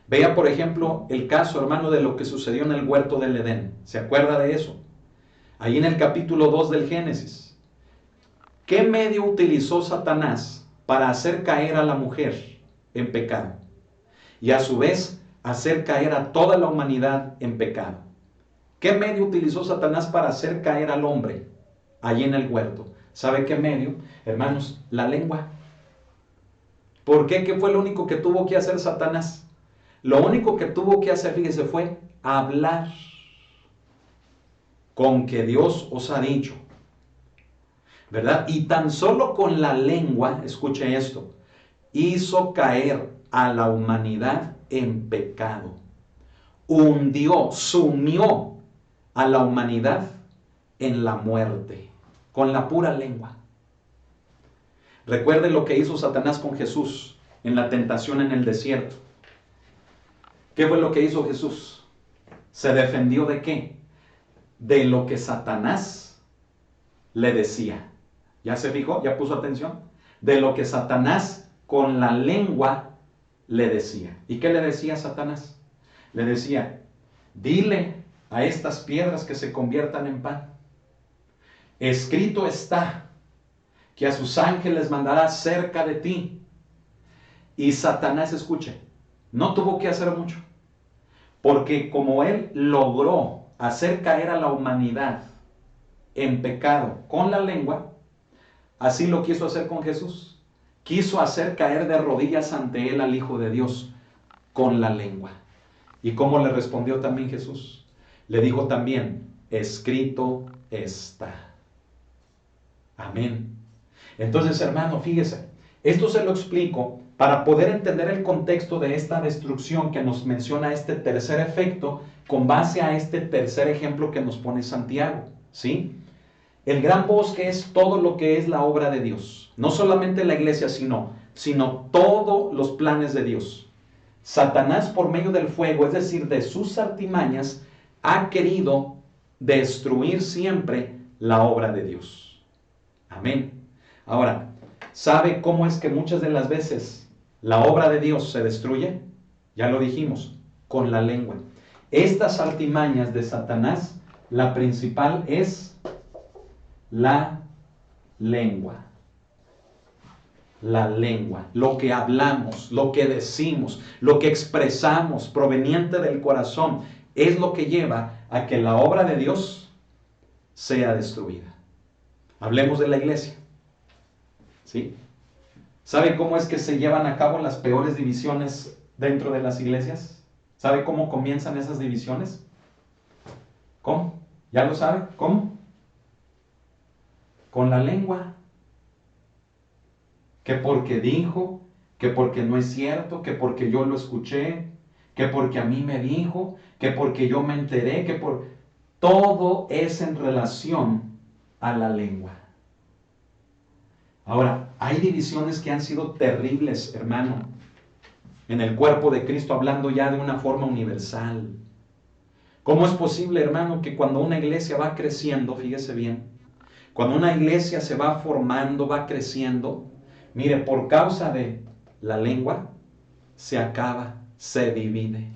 Speaker 1: Vea, por ejemplo, el caso, hermano, de lo que sucedió en el huerto del Edén. ¿Se acuerda de eso? Ahí en el capítulo 2 del Génesis. ¿Qué medio utilizó Satanás para hacer caer a la mujer en pecado? Y a su vez, hacer caer a toda la humanidad en pecado. ¿Qué medio utilizó Satanás para hacer caer al hombre allí en el huerto? ¿Sabe qué medio? Hermanos, la lengua. ¿Por qué? ¿Qué fue lo único que tuvo que hacer Satanás? Lo único que tuvo que hacer, fíjese, fue hablar. Con que Dios os ha dicho, ¿verdad? Y tan solo con la lengua, escuche esto, hizo caer a la humanidad en pecado. Hundió, sumió a la humanidad en la muerte, con la pura lengua. Recuerde lo que hizo Satanás con Jesús en la tentación en el desierto. ¿Qué fue lo que hizo Jesús? ¿Se defendió de qué? De lo que Satanás le decía. ¿Ya se fijó? ¿Ya puso atención? De lo que Satanás con la lengua le decía. ¿Y qué le decía Satanás? Le decía, dile a estas piedras que se conviertan en pan. Escrito está que a sus ángeles mandará cerca de ti. Y Satanás, escuche, no tuvo que hacer mucho. Porque como él logró hacer caer a la humanidad en pecado con la lengua, así lo quiso hacer con Jesús. Quiso hacer caer de rodillas ante él al Hijo de Dios con la lengua. ¿Y cómo le respondió también Jesús? Le dijo también, escrito está. Amén. Entonces, hermano, fíjese, esto se lo explico para poder entender el contexto de esta destrucción que nos menciona este tercer efecto con base a este tercer ejemplo que nos pone Santiago, ¿sí? El gran bosque es todo lo que es la obra de Dios. No solamente la iglesia, sino todos los planes de Dios. Satanás, por medio del fuego, es decir, de sus artimañas, ha querido destruir siempre la obra de Dios. Amén. Ahora, ¿sabe cómo es que muchas de las veces la obra de Dios se destruye? Ya lo dijimos, con la lengua. Estas artimañas de Satanás, la principal es la lengua. La lengua, lo que hablamos, lo que decimos, lo que expresamos proveniente del corazón, es lo que lleva a que la obra de Dios sea destruida. Hablemos de la iglesia. ¿Sí? ¿Sabe cómo es que se llevan a cabo las peores divisiones dentro de las iglesias? ¿Sabe cómo comienzan esas divisiones? ¿Cómo? ¿Ya lo sabe? ¿Cómo? con la lengua. Que porque dijo, que porque no es cierto, que porque yo lo escuché, que porque a mí me dijo, que porque yo me enteré, que por... Todo es en relación a la lengua. Ahora, hay divisiones que han sido terribles, hermano, en el cuerpo de Cristo, hablando ya de una forma universal. ¿Cómo es posible, hermano, que cuando una iglesia va creciendo, fíjese bien, cuando una iglesia se va formando, va creciendo, mire, por causa de la lengua, se acaba, se divide?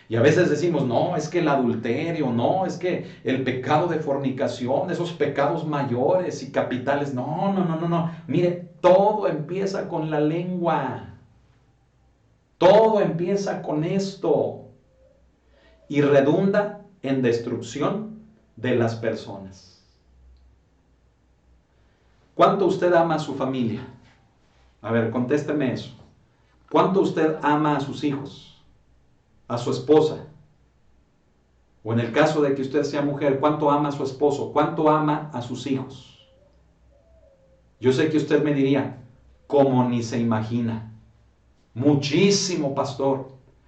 Speaker 1: Y a veces decimos, no, es que el adulterio, no, es que el pecado de fornicación, esos pecados mayores y capitales, no, no, no, no, no. Mire, todo empieza con la lengua. Todo empieza con esto. Y redunda en destrucción de las personas. ¿Cuánto usted ama a su familia? A ver, contésteme eso. ¿Cuánto usted ama a sus hijos? A su esposa, o en el caso de que usted sea mujer, ¿cuánto ama a su esposo? ¿Cuánto ama a sus hijos? Yo sé que usted me diría, como ni se imagina. Muchísimo, pastor.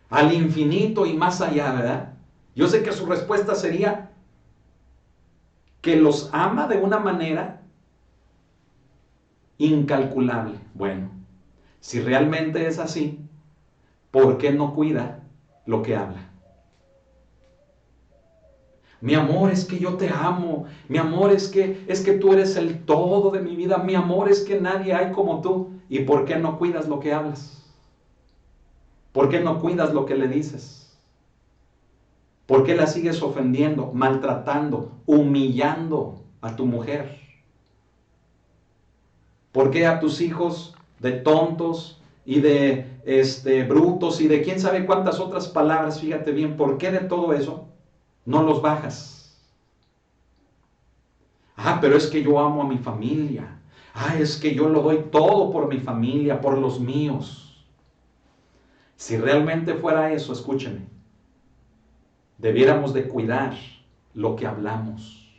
Speaker 1: Al infinito y más allá, ¿verdad? Yo sé que su respuesta sería que los ama de una manera incalculable. Bueno, si realmente es así, ¿por qué no cuida lo que habla? Mi amor, es que yo te amo. Mi amor, es que tú eres el todo de mi vida. Mi amor, es que nadie hay como tú. ¿Y por qué no cuidas lo que hablas? ¿Por qué no cuidas lo que le dices? ¿Por qué la sigues ofendiendo, maltratando, humillando a tu mujer? ¿Por qué a tus hijos de tontos y de brutos y de quién sabe cuántas otras palabras? Fíjate bien, ¿por qué de todo eso no los bajas? Ah, pero es que yo amo a mi familia. Ah, es que yo lo doy todo por mi familia, por los míos. Si realmente fuera eso, escúcheme, debiéramos de cuidar lo que hablamos.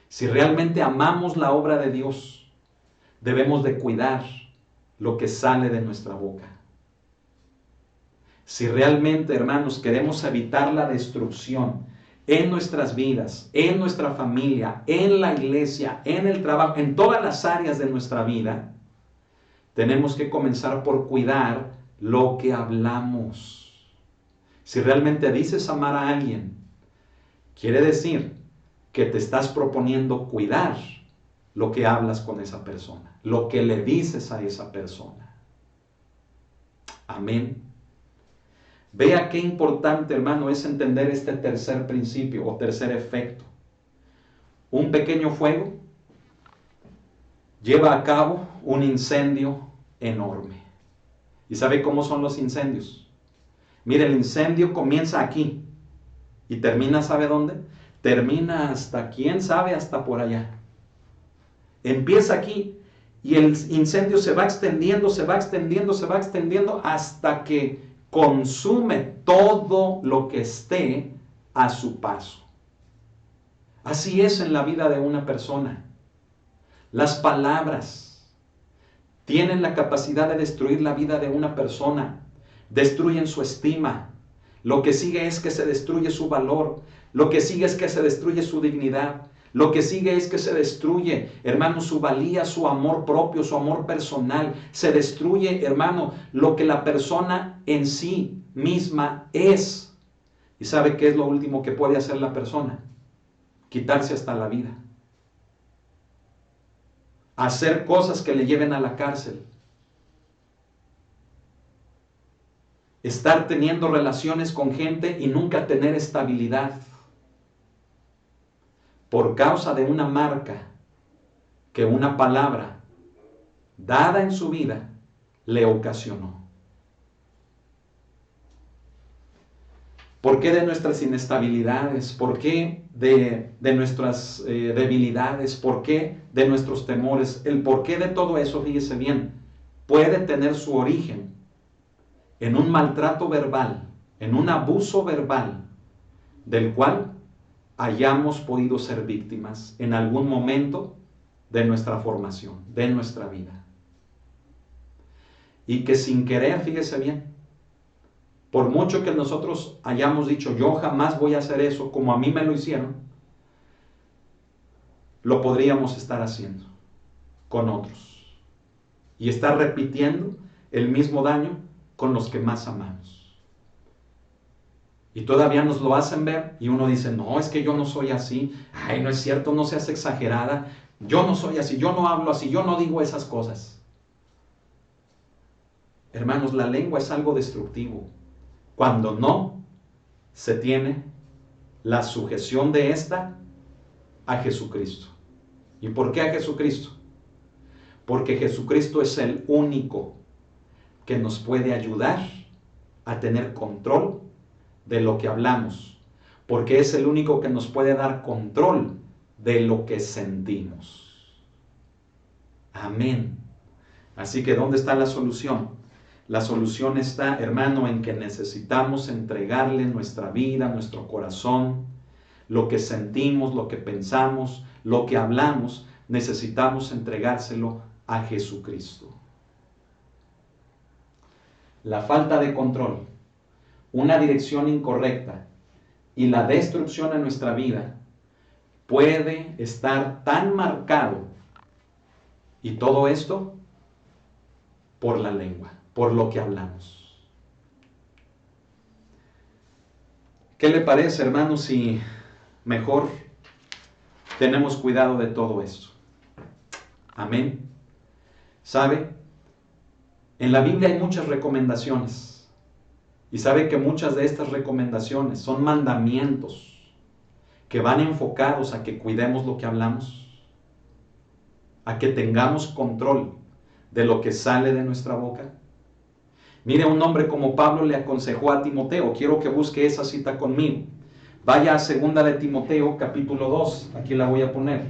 Speaker 1: Si realmente amamos la obra de Dios, debemos de cuidar lo que sale de nuestra boca. Si realmente, hermanos, queremos evitar la destrucción en nuestras vidas, en nuestra familia, en la iglesia, en el trabajo, en todas las áreas de nuestra vida, tenemos que comenzar por cuidar lo que hablamos. Si realmente dices amar a alguien, quiere decir que te estás proponiendo cuidar lo que hablas con esa persona, lo que le dices a esa persona. Amén. Vea qué importante, hermano, es entender este tercer principio o tercer efecto. Un pequeño fuego lleva a cabo un incendio enorme. ¿Y sabe cómo son los incendios? Mire, el incendio comienza aquí y termina, ¿sabe dónde? Termina hasta, quién sabe, hasta por allá. Empieza aquí y el incendio se va extendiendo, se va extendiendo, se va extendiendo hasta que consume todo lo que esté a su paso. Así es en la vida de una persona. Las palabras tienen la capacidad de destruir la vida de una persona. Destruyen su estima. Lo que sigue es que se destruye su valor. Lo que sigue es que se destruye su dignidad. Lo que sigue es que se destruye, hermano, su valía, su amor propio, su amor personal. Se destruye, hermano, lo que la persona en sí misma es. ¿Y sabe qué es lo último que puede hacer la persona? Quitarse hasta la vida. Hacer cosas que le lleven a la cárcel. Estar teniendo relaciones con gente y nunca tener estabilidad. Por causa de una marca que una palabra dada en su vida le ocasionó. ¿Por qué de nuestras inestabilidades? ¿Por qué de nuestras debilidades? ¿Por qué de nuestros temores? El porqué de todo eso, fíjese bien, puede tener su origen en un maltrato verbal, en un abuso verbal, del cual hayamos podido ser víctimas en algún momento de nuestra formación, de nuestra vida. Y que sin querer, fíjese bien, por mucho que nosotros hayamos dicho, yo jamás voy a hacer eso como a mí me lo hicieron, lo podríamos estar haciendo con otros. Y estar repitiendo el mismo daño con los que más amamos. Y todavía nos lo hacen ver y uno dice, no, es que yo no soy así. Ay, no es cierto, no seas exagerada. Yo no soy así, yo no hablo así, yo no digo esas cosas. Hermanos, la lengua es algo destructivo. Cuando no se tiene la sujeción de esta a Jesucristo. ¿Y por qué a Jesucristo? Porque Jesucristo es el único que nos puede ayudar a tener control de lo que hablamos, porque es el único que nos puede dar control de lo que sentimos. Amén. Así que, ¿dónde está la solución? La solución está, hermano, en que necesitamos entregarle nuestra vida, nuestro corazón, lo que sentimos, lo que pensamos, lo que hablamos, necesitamos entregárselo a Jesucristo. La falta de control, una dirección incorrecta y la destrucción en nuestra vida puede estar tan marcado, y todo esto por la lengua, por lo que hablamos. ¿Qué le parece, hermano, si mejor tenemos cuidado de todo esto? Amén. ¿Sabe? En la Biblia hay muchas recomendaciones. Y sabe que muchas de estas recomendaciones son mandamientos que van enfocados a que cuidemos lo que hablamos, a que tengamos control de lo que sale de nuestra boca. Mire, un hombre como Pablo le aconsejó a Timoteo. Quiero que busque esa cita conmigo. Vaya a 2 de Timoteo, capítulo 2. Aquí la voy a poner.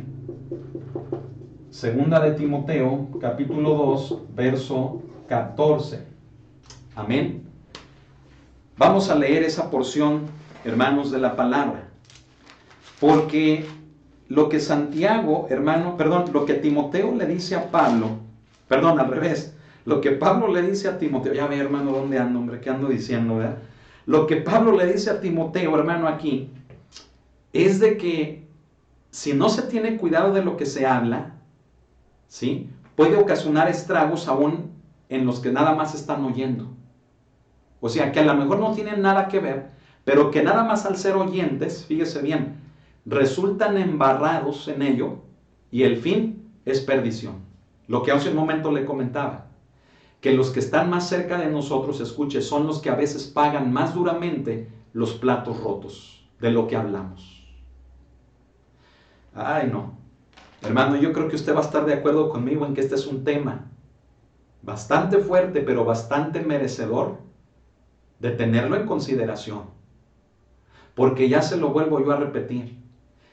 Speaker 1: 2 de Timoteo, capítulo 2, verso 14. Amén. Vamos a leer esa porción, hermanos, de la palabra. Porque lo que Santiago, hermano, lo que Timoteo le dice a Pablo, al revés, lo que Pablo le dice a Timoteo, ya ve, hermano, ¿dónde ando, hombre? ¿Qué ando diciendo, verdad? Lo que Pablo le dice a Timoteo, hermano, aquí, es de que si no se tiene cuidado de lo que se habla, ¿sí?, puede ocasionar estragos aún en los que nada más están oyendo. O sea, que a lo mejor no tienen nada que ver, pero que nada más al ser oyentes, fíjese bien, resultan embarrados en ello y el fin es perdición. Lo que hace un momento le comentaba, que los que están más cerca de nosotros, escuche, son los que a veces pagan más duramente los platos rotos de lo que hablamos. Ay, no. Hermano, yo creo que usted va a estar de acuerdo conmigo en que este es un tema bastante fuerte, pero bastante merecedor de tenerlo en consideración. Porque ya se lo vuelvo yo a repetir.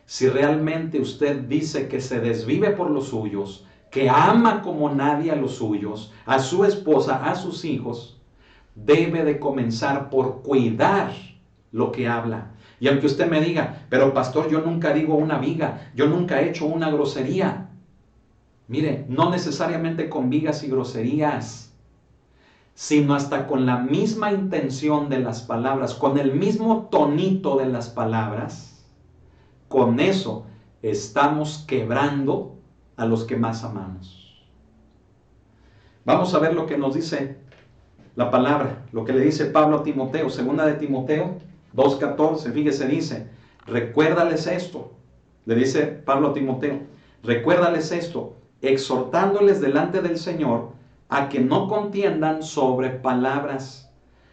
Speaker 1: Si realmente usted dice que se desvive por los suyos, que ama como nadie a los suyos, a su esposa, a sus hijos, debe de comenzar por cuidar lo que habla. Y aunque usted me diga, pero pastor, yo nunca digo una viga, yo nunca he hecho una grosería. Mire, no necesariamente con vigas y groserías, sino hasta con la misma intención de las palabras, con el mismo tonito de las palabras. Con eso estamos quebrando a los que más amamos. Vamos a ver lo que nos dice la palabra, lo que le dice Pablo a Timoteo, 2 de Timoteo 2:14, fíjese, dice, recuérdales esto, le dice Pablo a Timoteo, recuérdales esto, exhortándoles delante del Señor a que no contiendan sobre palabras,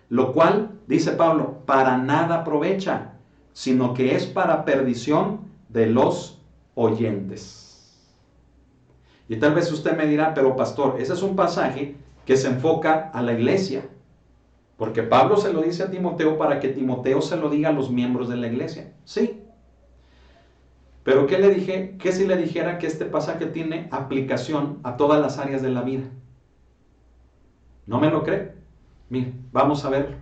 Speaker 1: lo cual, dice Pablo, para nada aprovecha, sino que es para perdición de los oyentes. Y tal vez usted me dirá, pero pastor, ese es un pasaje que se enfoca a la iglesia, porque Pablo se lo dice a Timoteo para que Timoteo se lo diga a los miembros de la iglesia. Sí. Pero ¿qué le dije? ¿Qué si le dijera que este pasaje tiene aplicación a todas las áreas de la vida? ¿No me lo cree? Mire, vamos a ver.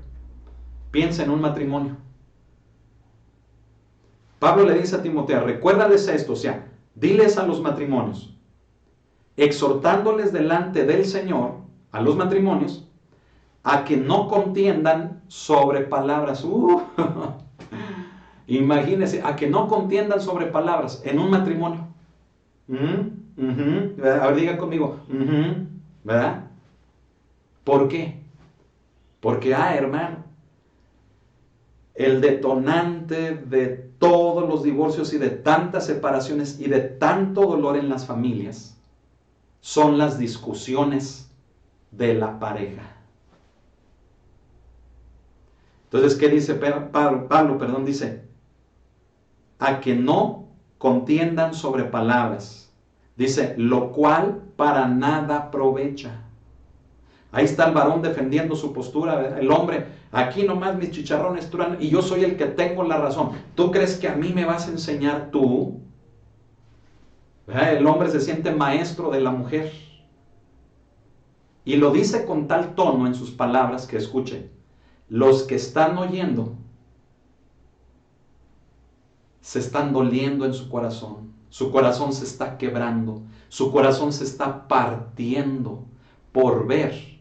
Speaker 1: Piensa en un matrimonio. Pablo le dice a Timoteo, recuérdales esto, o sea, diles a los matrimonios, exhortándoles delante del Señor, a los matrimonios, a que no contiendan sobre palabras. Imagínense, a que no contiendan sobre palabras en un matrimonio. A ver, diga conmigo, ¿verdad? ¿Por qué? Porque, hermano, el detonante de todos los divorcios y de tantas separaciones y de tanto dolor en las familias son las discusiones de la pareja. Entonces, ¿qué dice Pablo? Dice, a que no contiendan sobre palabras. Dice, lo cual para nada aprovecha. Ahí está el varón defendiendo su postura, ¿verdad? El hombre, aquí nomás mis chicharrones truenan y yo soy el que tengo la razón. ¿Tú crees que a mí me vas a enseñar tú? ¿Verdad? El hombre se siente maestro de la mujer. Y lo dice con tal tono en sus palabras que escuche, los que están oyendo se están doliendo en su corazón se está quebrando, su corazón se está partiendo por ver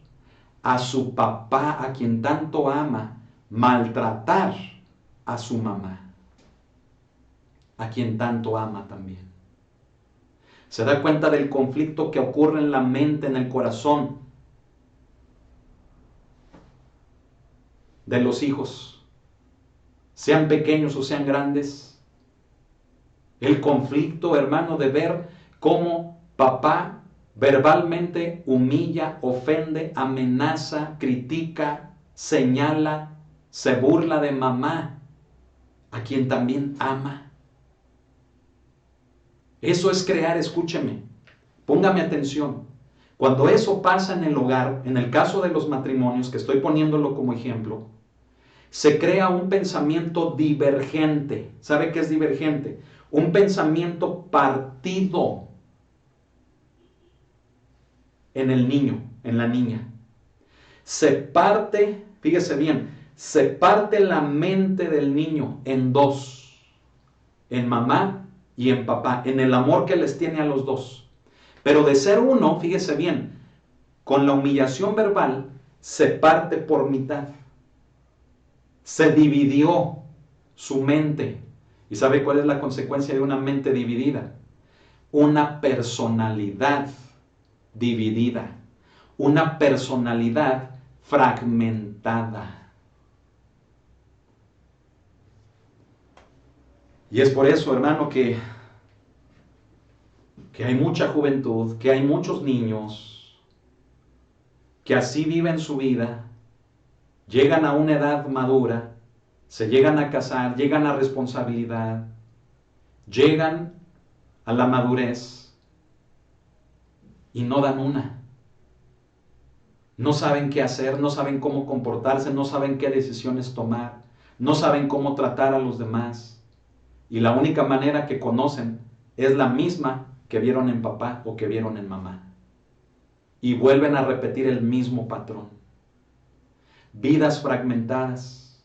Speaker 1: a su papá, a quien tanto ama, maltratar a su mamá, a quien tanto ama también. Se da cuenta del conflicto que ocurre en la mente, en el corazón de los hijos, sean pequeños o sean grandes. El conflicto, hermano, de ver cómo papá verbalmente humilla, ofende, amenaza, critica, señala, se burla de mamá, a quien también ama. Eso es crear, escúcheme, póngame atención. Cuando eso pasa en el hogar, en el caso de los matrimonios, que estoy poniéndolo como ejemplo, se crea un pensamiento divergente. ¿Sabe qué es divergente? Un pensamiento partido en el niño, en la niña. Se parte, fíjese bien, se parte la mente del niño en dos, en mamá y en papá, en el amor que les tiene a los dos. Pero de ser uno, fíjese bien, con la humillación verbal, se parte por mitad. Se dividió su mente. ¿Y sabe cuál es la consecuencia de una mente dividida? Una personalidad dividida, una personalidad fragmentada. Y es por eso, hermano, que hay mucha juventud, que hay muchos niños que así viven su vida, llegan a una edad madura, se llegan a casar, llegan a responsabilidad, llegan a la madurez y no dan una. No saben qué hacer, no saben cómo comportarse, no saben qué decisiones tomar, no saben cómo tratar a los demás. Y la única manera que conocen es la misma que vieron en papá o que vieron en mamá. Y vuelven a repetir el mismo patrón. Vidas fragmentadas,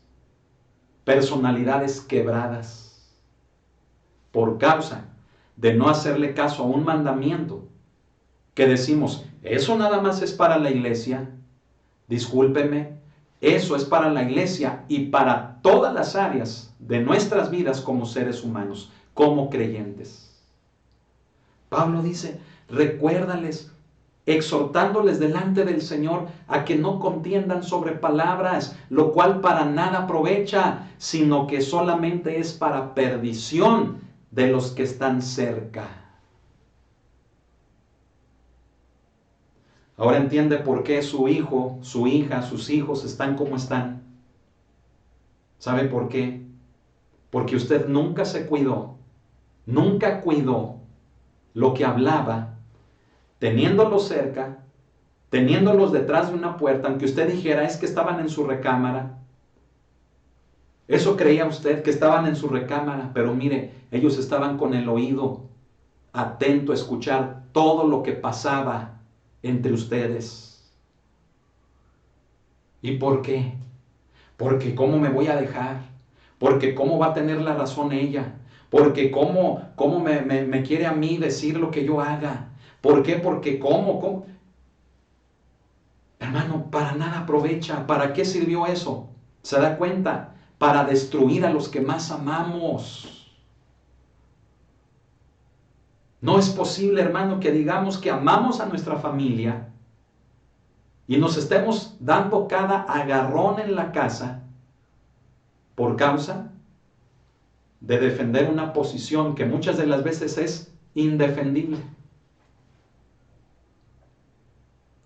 Speaker 1: personalidades quebradas, por causa de no hacerle caso a un mandamiento que decimos, eso nada más es para la iglesia. Discúlpeme, eso es para la iglesia y para todas las áreas de nuestras vidas como seres humanos, como creyentes. Pablo dice, recuérdales, exhortándoles delante del Señor a que no contiendan sobre palabras, lo cual para nada aprovecha, sino que solamente es para perdición de los que están cerca. Ahora entiende por qué su hijo, su hija, sus hijos están como están. ¿Sabe por qué? Porque usted nunca se cuidó, nunca cuidó lo que hablaba, teniéndolos cerca, teniéndolos detrás de una puerta, aunque usted dijera es que estaban en su recámara. Eso creía usted, que estaban en su recámara, pero mire, ellos estaban con el oído atento a escuchar todo lo que pasaba entre ustedes. ¿Y por qué? Porque ¿cómo me voy a dejar? Porque ¿cómo va a tener la razón ella? Porque cómo me quiere a mí decir lo que yo haga. ¿Por qué? Porque cómo. Hermano, para nada aprovecha. ¿Para qué sirvió eso? ¿Se da cuenta? Para destruir a los que más amamos. No es posible, hermano, que digamos que amamos a nuestra familia y nos estemos dando cada agarrón en la casa por causa de defender una posición que muchas de las veces es indefendible.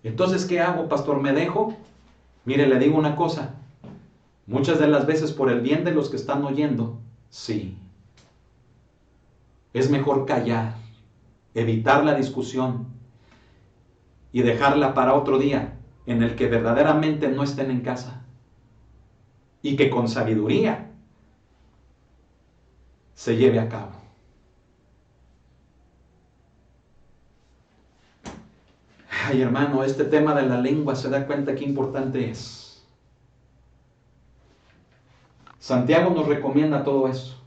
Speaker 1: Entonces, ¿qué hago, pastor? ¿Me dejo? Mire, le digo una cosa. Muchas de las veces por el bien de los que están oyendo, sí. Es mejor callar, evitar la discusión y dejarla para otro día en el que verdaderamente no estén en casa y que con sabiduría se lleve a cabo. Ay, hermano, este tema de la lengua, ¿se da cuenta qué importante es? Santiago nos recomienda todo eso.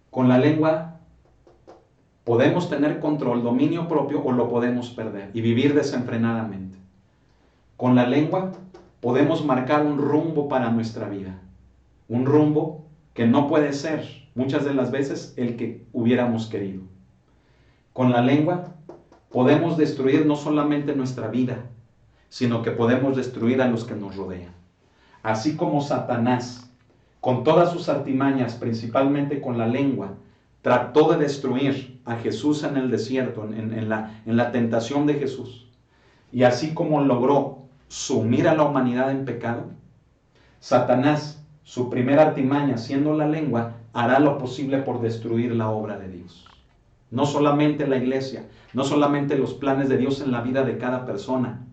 Speaker 1: Con la lengua podemos tener control, dominio propio, o lo podemos perder y vivir desenfrenadamente. Con la lengua podemos marcar un rumbo para nuestra vida. Un rumbo que no puede ser muchas de las veces el que hubiéramos querido. Con la lengua podemos destruir no solamente nuestra vida, sino que podemos destruir a los que nos rodean. Así como Satanás, con todas sus artimañas, principalmente con la lengua, trató de destruir a Jesús en el desierto, en la tentación de Jesús. Y así como logró sumir a la humanidad en pecado, Satanás, su primera artimaña, siendo la lengua, hará lo posible por destruir la obra de Dios. No solamente la iglesia, no solamente los planes de Dios en la vida de cada persona,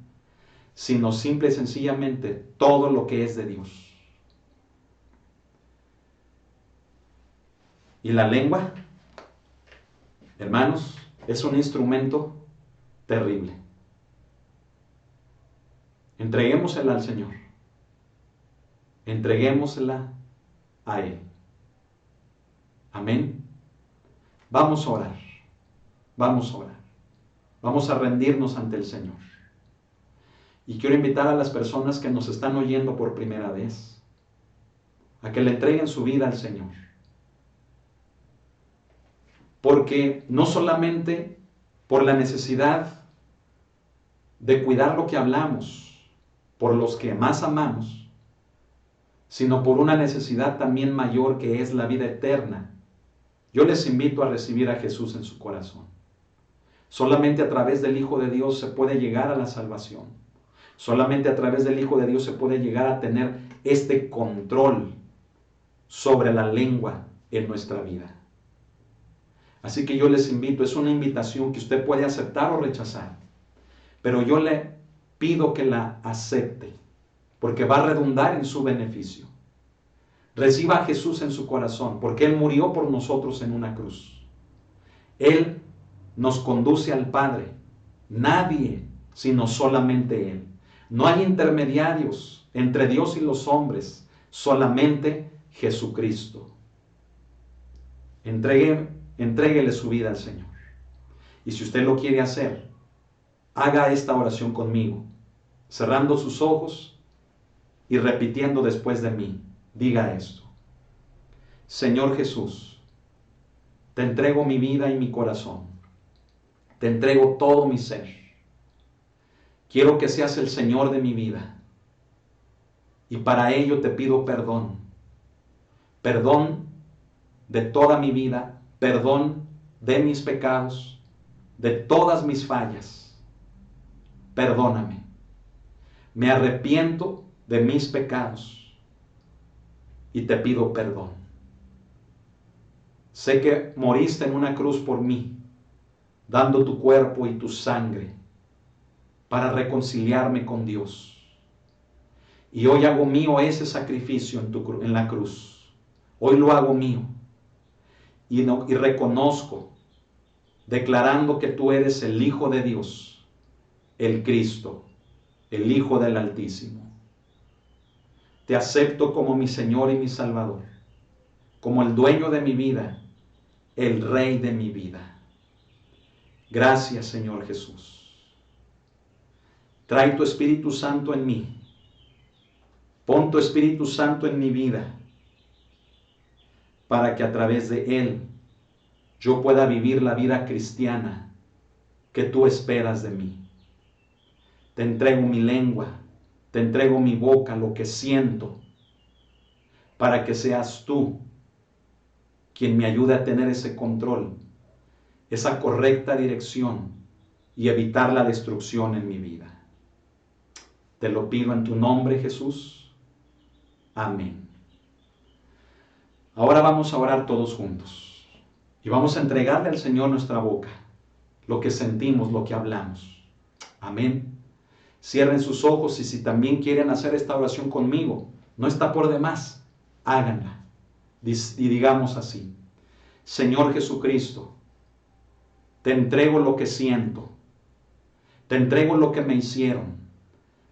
Speaker 1: sino simple y sencillamente todo lo que es de Dios. Y la lengua, hermanos, es un instrumento terrible. Entreguémosela al Señor. Entreguémosela a Él. Amén. Vamos a orar. Vamos a orar. Vamos a rendirnos ante el Señor. Y quiero invitar a las personas que nos están oyendo por primera vez a que le entreguen su vida al Señor. Porque no solamente por la necesidad de cuidar lo que hablamos, por los que más amamos, sino por una necesidad también mayor que es la vida eterna. Yo les invito a recibir a Jesús en su corazón. Solamente a través del Hijo de Dios se puede llegar a la salvación. Solamente a través del Hijo de Dios se puede llegar a tener este control sobre la lengua en nuestra vida. Así que yo les invito, es una invitación que usted puede aceptar o rechazar, pero yo le pido que la acepte, porque va a redundar en su beneficio. Reciba a Jesús en su corazón, porque Él murió por nosotros en una cruz. Él nos conduce al Padre. Nadie, sino solamente Él. No hay intermediarios entre Dios y los hombres, solamente Jesucristo. Entréguele su vida al Señor. Y si usted lo quiere hacer, haga esta oración conmigo, cerrando sus ojos y repitiendo después de mí. Diga esto: Señor Jesús, te entrego mi vida y mi corazón. Te entrego todo mi ser. Quiero que seas el Señor de mi vida. Y para ello te pido perdón. Perdón de toda mi vida. Perdón de mis pecados. De todas mis fallas. Perdóname. Me arrepiento de mis pecados. Y te pido perdón. Sé que moriste en una cruz por mí, dando tu cuerpo y tu sangre para reconciliarme con Dios. Y hoy hago mío ese sacrificio en la cruz. Hoy lo hago mío. Y reconozco, declarando que tú eres el Hijo de Dios, el Cristo, el Hijo del Altísimo. Te acepto como mi Señor y mi Salvador, como el dueño de mi vida el Rey de mi vida. Gracias, Señor Jesús. Trae tu Espíritu Santo en mí. Pon tu Espíritu Santo en mi vida para que a través de Él yo pueda vivir la vida cristiana que tú esperas de mí. Te entrego mi lengua, te entrego mi boca, lo que siento, para que seas tú quien me ayude a tener ese control, esa correcta dirección y evitar la destrucción en mi vida. Te lo pido en tu nombre, Jesús. Amén. Ahora vamos a orar todos juntos y vamos a entregarle al Señor nuestra boca, lo que sentimos, lo que hablamos. Amén. Cierren sus ojos y si también quieren hacer esta oración conmigo, no está por demás, háganla. Y digamos así: Señor Jesucristo, te entrego lo que siento, te entrego lo que me hicieron,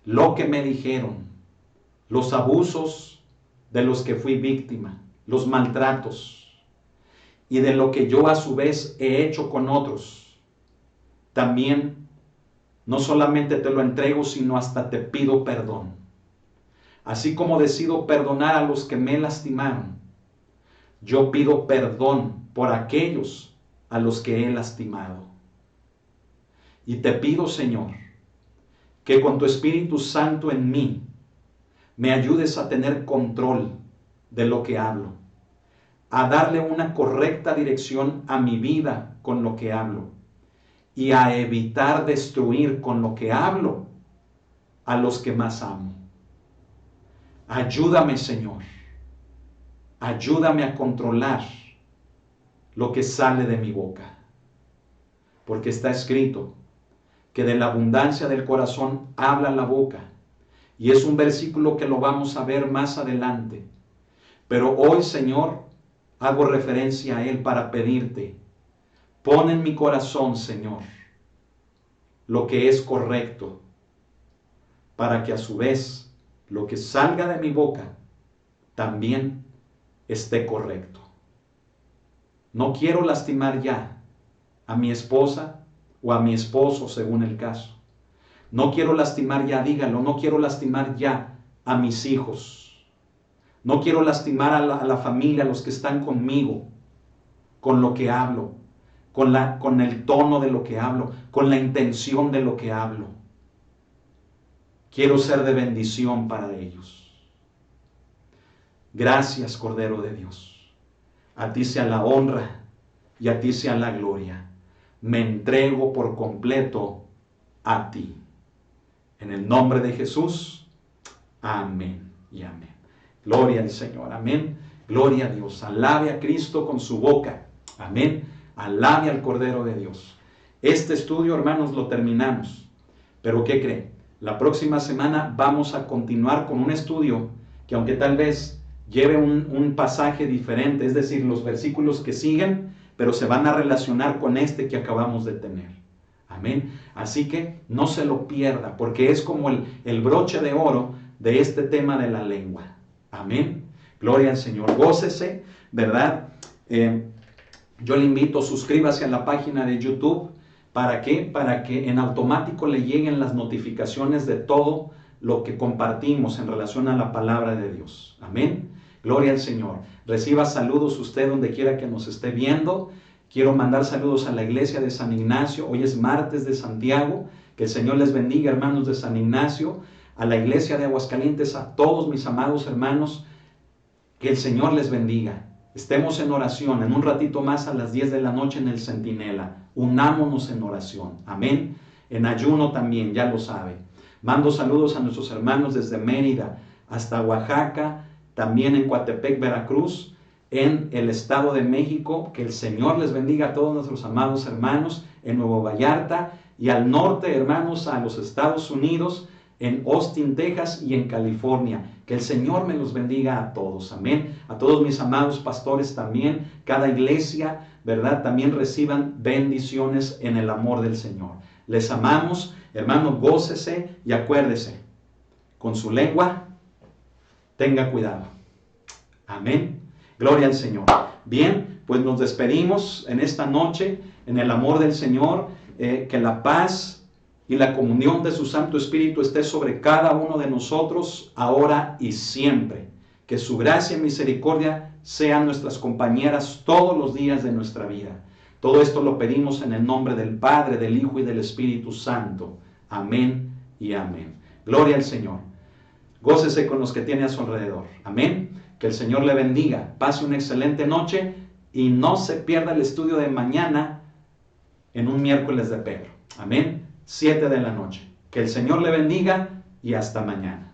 Speaker 1: lo que me dijeron, los abusos de los que fui víctima, los maltratos y de lo que yo a su vez he hecho con otros. También no solamente te lo entrego, sino hasta te pido perdón. Así como decido perdonar a los que me lastimaron, yo pido perdón por aquellos a los que he lastimado. Y te pido, Señor, que con tu Espíritu Santo en mí me ayudes a tener control de lo que hablo, a darle una correcta dirección a mi vida con lo que hablo y a evitar destruir con lo que hablo a los que más amo. Ayúdame, Señor. Ayúdame a controlar lo que sale de mi boca. Porque está escrito que de la abundancia del corazón habla la boca. Y es un versículo que lo vamos a ver más adelante. Pero hoy, Señor, hago referencia a él para pedirte: pon en mi corazón, Señor, lo que es correcto, para que a su vez lo que salga de mi boca también esté correcto. No quiero lastimar ya a mi esposa o a mi esposo, según el caso. No quiero lastimar ya, dígalo, no quiero lastimar ya a mis hijos. No quiero lastimar a la familia, a los que están conmigo, con lo que hablo, con el tono de lo que hablo, con la intención de lo que hablo. Quiero ser de bendición para ellos. Gracias, Cordero de Dios. A ti sea la honra y a ti sea la gloria. Me entrego por completo a ti. En el nombre de Jesús, amén y amén. Gloria al Señor, amén. Gloria a Dios. Alabe a Cristo con su boca, amén. Alabe al Cordero de Dios. Este estudio, hermanos, lo terminamos. Pero ¿qué creen? La próxima semana vamos a continuar con un estudio que, aunque tal vez lleve un pasaje diferente, es decir, los versículos que siguen, pero se van a relacionar con este que acabamos de tener. Amén. Así que no se lo pierda, porque es como el broche de oro de este tema de la lengua. Amén. Gloria al Señor. Gócese, ¿verdad? Yo le invito, suscríbase a la página de YouTube. ¿Para qué? Para que en automático le lleguen las notificaciones de todo lo que compartimos en relación a la palabra de Dios. Amén. Gloria al Señor. Reciba saludos usted donde quiera que nos esté viendo. Quiero mandar saludos a la iglesia de San Ignacio. Hoy es martes de Santiago. Que el Señor les bendiga, hermanos de San Ignacio. A la iglesia de Aguascalientes, a todos mis amados hermanos. Que el Señor les bendiga. Estemos en oración. En un ratito más a las 10 de la noche en el Centinela. Unámonos en oración. Amén. En ayuno también, ya lo sabe. Mando saludos a nuestros hermanos desde Mérida hasta Oaxaca, también en Coatepec, Veracruz, en el Estado de México. Que el Señor les bendiga a todos nuestros amados hermanos en Nuevo Vallarta y al norte, hermanos, a los Estados Unidos, en Austin, Texas y en California. Que el Señor me los bendiga a todos. Amén. A todos mis amados pastores también, cada iglesia, ¿verdad? También reciban bendiciones en el amor del Señor. Les amamos, hermano, gócese y acuérdese, con su lengua, tenga cuidado. Amén. Gloria al Señor. Bien, pues nos despedimos en esta noche, en el amor del Señor, que la paz y la comunión de su Santo Espíritu esté sobre cada uno de nosotros, ahora y siempre. Que su gracia y misericordia sean nuestras compañeras todos los días de nuestra vida. Todo esto lo pedimos en el nombre del Padre, del Hijo y del Espíritu Santo. Amén y amén. Gloria al Señor. Gócese con los que tiene a su alrededor. Amén. Que el Señor le bendiga. Pase una excelente noche y no se pierda el estudio de mañana en un miércoles de Pedro. Amén. 7 de la noche. Que el Señor le bendiga y hasta mañana.